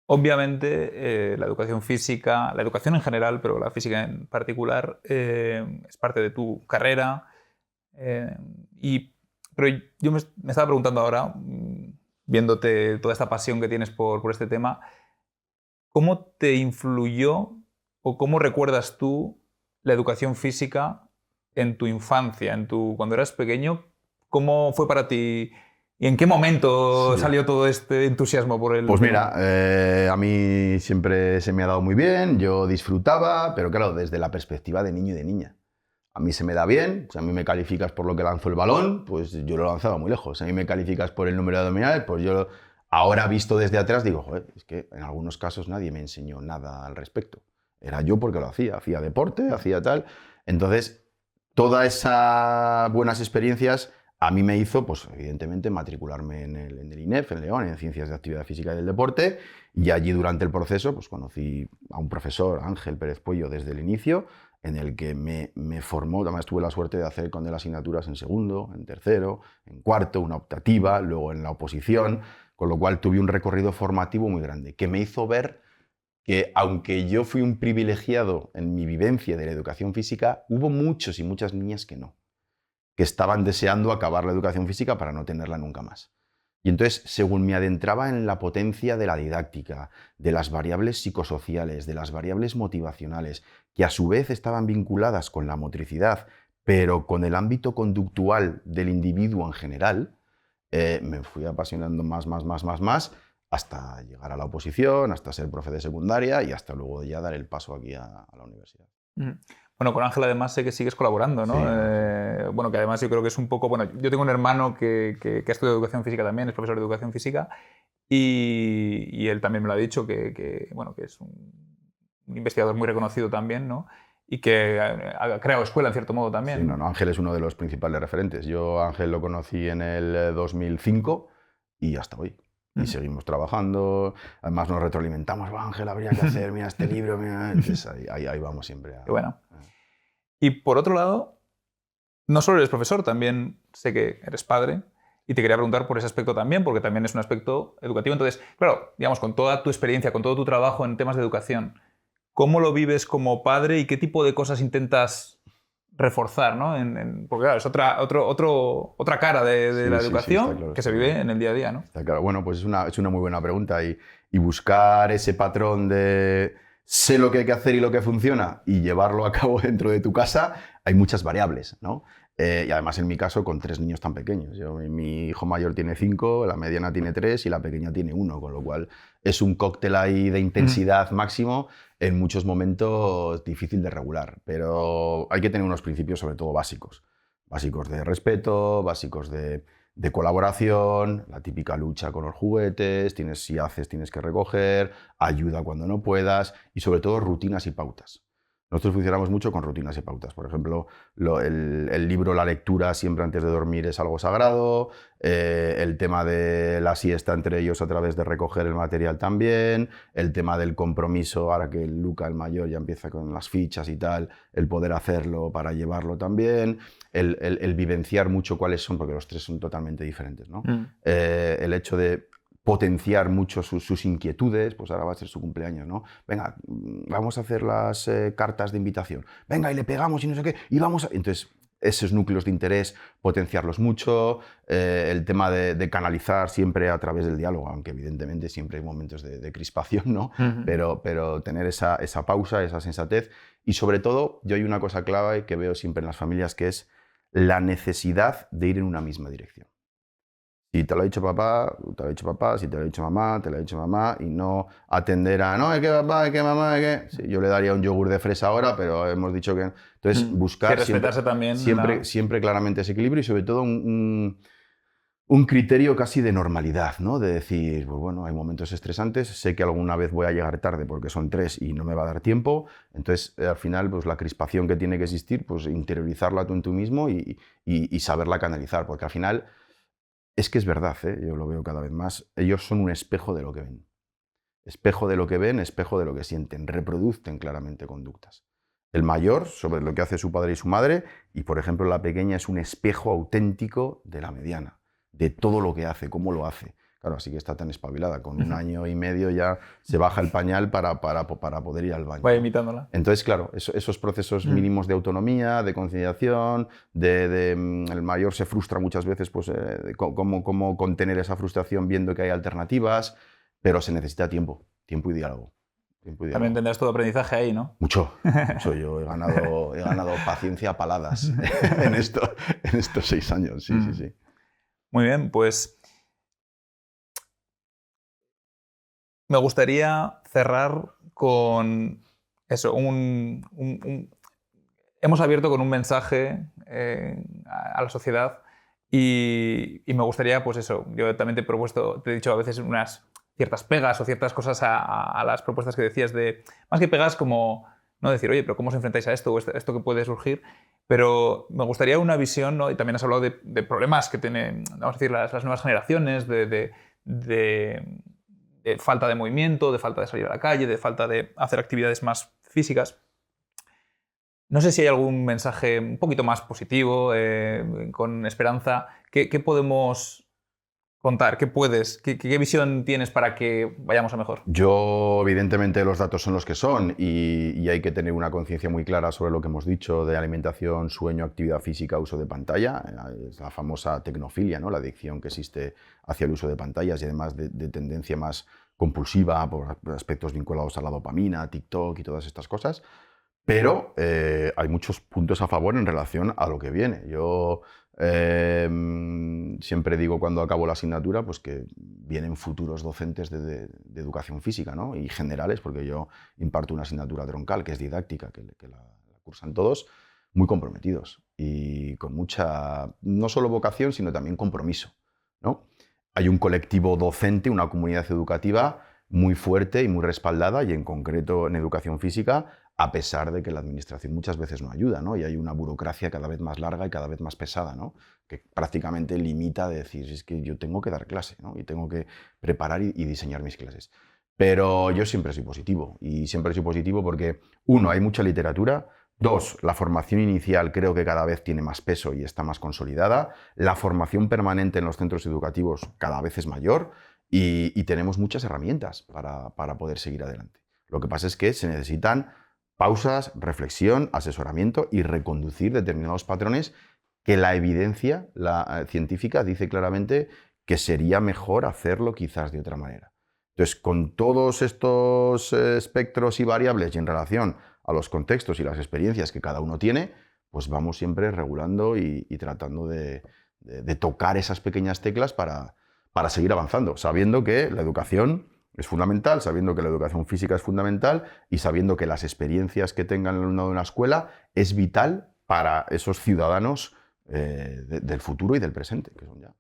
Obviamente, la educación física, la educación en general, pero la física en particular, es parte de tu carrera. Pero yo me estaba preguntando ahora, viéndote toda esta pasión que tienes por este tema, ¿cómo te influyó o cómo recuerdas tú la educación física en tu infancia, cuando eras pequeño? ¿Cómo fue para ti? ¿Y en qué momento salió todo este entusiasmo por el...? Pues mira, a mí siempre se me ha dado muy bien, yo disfrutaba, pero claro, desde la perspectiva de niño y de niña. A mí se me da bien, si a mí me calificas por lo que lanzo el balón, pues yo lo lanzaba muy lejos. Si a mí me calificas por el número de abdominales, pues yo ahora visto desde atrás digo, joder, es que en algunos casos nadie me enseñó nada al respecto. Era yo porque lo hacía deporte, hacía tal. Entonces, todas esas buenas experiencias a mí me hizo, pues evidentemente, matricularme en el INEF, en León, en Ciencias de Actividad Física y del Deporte, y allí durante el proceso pues conocí a un profesor, Ángel Pérez Puello, desde el inicio, en el que me formó. Además tuve la suerte de hacer con él asignaturas en segundo, en tercero, en cuarto, una optativa, luego en la oposición, con lo cual tuve un recorrido formativo muy grande, que me hizo ver que aunque yo fui un privilegiado en mi vivencia de la educación física, hubo muchos y muchas niñas que no, que estaban deseando acabar la educación física para no tenerla nunca más. Y entonces, según me adentraba en la potencia de la didáctica, de las variables psicosociales, de las variables motivacionales, que a su vez estaban vinculadas con la motricidad, pero con el ámbito conductual del individuo en general, me fui apasionando más, hasta llegar a la oposición, hasta ser profe de secundaria y hasta luego ya dar el paso aquí a la universidad. Bueno, con Ángel además sé que sigues colaborando, ¿no? Sí. Bueno, que además yo creo que es un poco... Bueno, yo tengo un hermano que ha estudiado educación física también, es profesor de educación física, y él también me lo ha dicho, que es un investigador muy reconocido también, ¿no? Y que ha creado escuela en cierto modo también. Sí, no, Ángel es uno de los principales referentes. Yo a Ángel lo conocí en el 2005 y hasta hoy. Y seguimos trabajando, además nos retroalimentamos, Ángel, habría que hacer, mira este libro, mira. Entonces ahí vamos siempre. Qué bueno. Y por otro lado, no solo eres profesor, también sé que eres padre y te quería preguntar por ese aspecto también, porque también es un aspecto educativo. Entonces, claro, digamos, con toda tu experiencia, con todo tu trabajo en temas de educación, ¿cómo lo vives como padre y qué tipo de cosas intentas reforzar, ¿no? Porque claro, es otra cara de la educación claro, que se vive en el día a día, ¿no? Está claro. Bueno, pues es una muy buena pregunta y buscar ese patrón de sé lo que hay que hacer y lo que funciona y llevarlo a cabo dentro de tu casa, hay muchas variables, ¿no? Y además en mi caso con 3 niños tan pequeños. Mi hijo mayor tiene 5, la mediana tiene 3 y la pequeña tiene 1, con lo cual es un cóctel ahí de intensidad máximo, en muchos momentos difícil de regular, pero hay que tener unos principios sobre todo básicos de respeto, básicos de colaboración, la típica lucha con los juguetes, si haces tienes que recoger, ayuda cuando no puedas y sobre todo rutinas y pautas. Nosotros funcionamos mucho con rutinas y pautas. Por ejemplo, el libro, la lectura siempre antes de dormir es algo sagrado, el tema de la siesta entre ellos a través de recoger el material también, el tema del compromiso, ahora que Luca, el mayor, ya empieza con las fichas y tal, el poder hacerlo para llevarlo también, el vivenciar mucho cuáles son, porque los tres son totalmente diferentes, ¿no? El hecho de potenciar mucho sus inquietudes, pues ahora va a ser su cumpleaños, ¿no? Venga, vamos a hacer las cartas de invitación. Venga, y le pegamos y no sé qué, y vamos a... Entonces, esos núcleos de interés, potenciarlos mucho, el tema de canalizar siempre a través del diálogo, aunque evidentemente siempre hay momentos de crispación, ¿no? Pero tener esa pausa, esa sensatez, y sobre todo, yo hay una cosa clave que veo siempre en las familias, que es la necesidad de ir en una misma dirección. Si te lo ha dicho papá, te lo ha dicho papá, si te lo ha dicho mamá, te lo ha dicho mamá, y no atender a, no, es que papá, es que mamá, es que... Sí, yo le daría un yogur de fresa ahora, pero hemos dicho que... Entonces, buscar que respetarse también siempre claramente ese equilibrio y sobre todo un criterio casi de normalidad, ¿no? De decir, pues bueno, hay momentos estresantes, sé que alguna vez voy a llegar tarde porque son 3 y no me va a dar tiempo, entonces al final pues la crispación que tiene que existir, pues interiorizarla tú en tú mismo y saberla canalizar, porque al final... Es que es verdad, yo lo veo cada vez más. Ellos son un espejo de lo que ven. Espejo de lo que ven, espejo de lo que sienten. Reproducen claramente conductas. El mayor sobre lo que hace su padre y su madre, y por ejemplo la pequeña es un espejo auténtico de la mediana, de todo lo que hace, cómo lo hace. Claro, así que está tan espabilada. Con 1 año y medio ya se baja el pañal para poder ir al baño. Vaya imitándola. Entonces, claro, esos procesos mínimos de autonomía, de conciliación, el mayor se frustra muchas veces, pues cómo contener esa frustración viendo que hay alternativas, pero se necesita tiempo y diálogo. También tendrás todo aprendizaje ahí, ¿no? Mucho. Yo he ganado paciencia a paladas en estos 6 años. Sí. Muy bien, pues me gustaría cerrar con eso, hemos abierto con un mensaje a la sociedad y me gustaría, pues eso, yo también te he dicho a veces unas ciertas pegas o ciertas cosas a las propuestas que decías más que pegas como, no decir, oye, pero ¿cómo os enfrentáis a esto o esto que puede surgir? Pero me gustaría una visión, ¿no? Y también has hablado de problemas que tienen, vamos a decir, las nuevas generaciones, de falta de movimiento, de falta de salir a la calle, de falta de hacer actividades más físicas. No sé si hay algún mensaje un poquito más positivo, con esperanza. ¿Qué podemos contar? ¿Qué visión tienes para que vayamos a mejor? Yo, evidentemente, los datos son los que son y hay que tener una conciencia muy clara sobre lo que hemos dicho de alimentación, sueño, actividad física, uso de pantalla. Es la famosa tecnofilia, ¿no? La adicción que existe hacia el uso de pantallas y además de tendencia más compulsiva por aspectos vinculados a la dopamina, TikTok y todas estas cosas. Pero hay muchos puntos a favor en relación a lo que viene. Yo siempre digo cuando acabo la asignatura pues que vienen futuros docentes de educación física, ¿no? Y generales, porque yo imparto una asignatura troncal que es didáctica, que la cursan todos, muy comprometidos y con mucha, no solo vocación, sino también compromiso, ¿no? Hay un colectivo docente, una comunidad educativa muy fuerte y muy respaldada, y en concreto en educación física, a pesar de que la administración muchas veces no ayuda, ¿no? Y hay una burocracia cada vez más larga y cada vez más pesada, ¿no? Que prácticamente limita de decir, es que yo tengo que dar clase, ¿no? Y tengo que preparar y diseñar mis clases. Pero yo siempre soy positivo, y siempre soy positivo porque, 1, hay mucha literatura, 2, la formación inicial creo que cada vez tiene más peso y está más consolidada, la formación permanente en los centros educativos cada vez es mayor y tenemos muchas herramientas para poder seguir adelante. Lo que pasa es que se necesitan pausas, reflexión, asesoramiento y reconducir determinados patrones que la evidencia científica dice claramente que sería mejor hacerlo quizás de otra manera. Entonces, con todos estos espectros y variables y en relación a los contextos y las experiencias que cada uno tiene, pues vamos siempre regulando y tratando de tocar esas pequeñas teclas para seguir avanzando, sabiendo que la educación es fundamental, sabiendo que la educación física es fundamental y sabiendo que las experiencias que tenga el alumnado en la escuela es vital para esos ciudadanos del futuro y del presente, que son ya.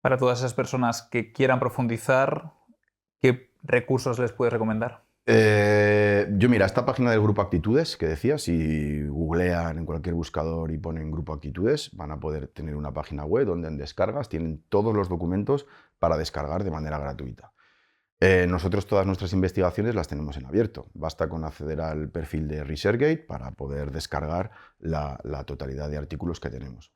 Para todas esas personas que quieran profundizar, ¿qué recursos les puedes recomendar? Mira, esta página del Grupo Actitudes que decía, si googlean en cualquier buscador y ponen Grupo Actitudes, van a poder tener una página web donde en descargas tienen todos los documentos para descargar de manera gratuita. Nosotros todas nuestras investigaciones las tenemos en abierto. Basta con acceder al perfil de ResearchGate para poder descargar la totalidad de artículos que tenemos.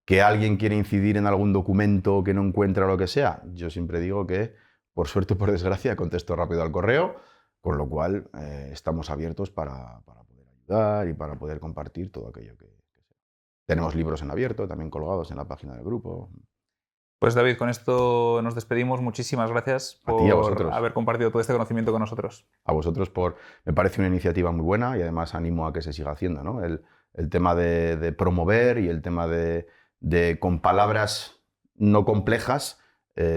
¿Que alguien quiere incidir en algún documento que no encuentra lo que sea? Yo siempre digo que, por suerte o por desgracia, contesto rápido al correo, con lo cual estamos abiertos para poder ayudar y para poder compartir todo aquello que sea. Tenemos libros en abierto, también colgados en la página del grupo. Pues David, con esto nos despedimos. Muchísimas gracias A ti y a por vosotros. haber compartido todo este conocimiento con nosotros. A vosotros me parece una iniciativa muy buena y además animo a que se siga haciendo, ¿no? El tema de promover y el tema de con palabras no complejas,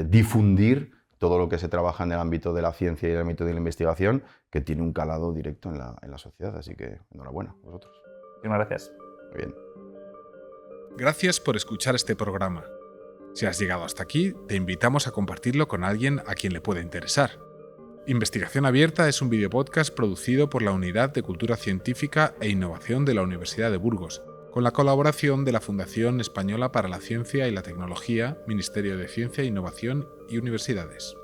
difundir todo lo que se trabaja en el ámbito de la ciencia y el ámbito de la investigación, que tiene un calado directo en la sociedad. Así que enhorabuena a vosotros. Muchísimas gracias. Muy bien. Gracias por escuchar este programa. Si has llegado hasta aquí, te invitamos a compartirlo con alguien a quien le pueda interesar. Investigación Abierta es un videopodcast producido por la Unidad de Cultura Científica e Innovación de la Universidad de Burgos, con la colaboración de la Fundación Española para la Ciencia y la Tecnología, Ministerio de Ciencia, Innovación y Universidades.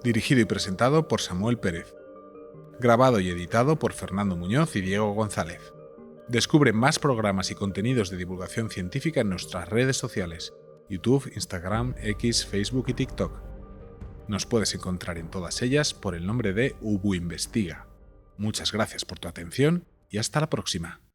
Dirigido y presentado por Samuel Pérez. Grabado y editado por Fernando Muñoz y Diego González. Descubre más programas y contenidos de divulgación científica en nuestras redes sociales: YouTube, Instagram, X, Facebook y TikTok. Nos puedes encontrar en todas ellas por el nombre de UBU Investiga. Muchas gracias por tu atención y hasta la próxima.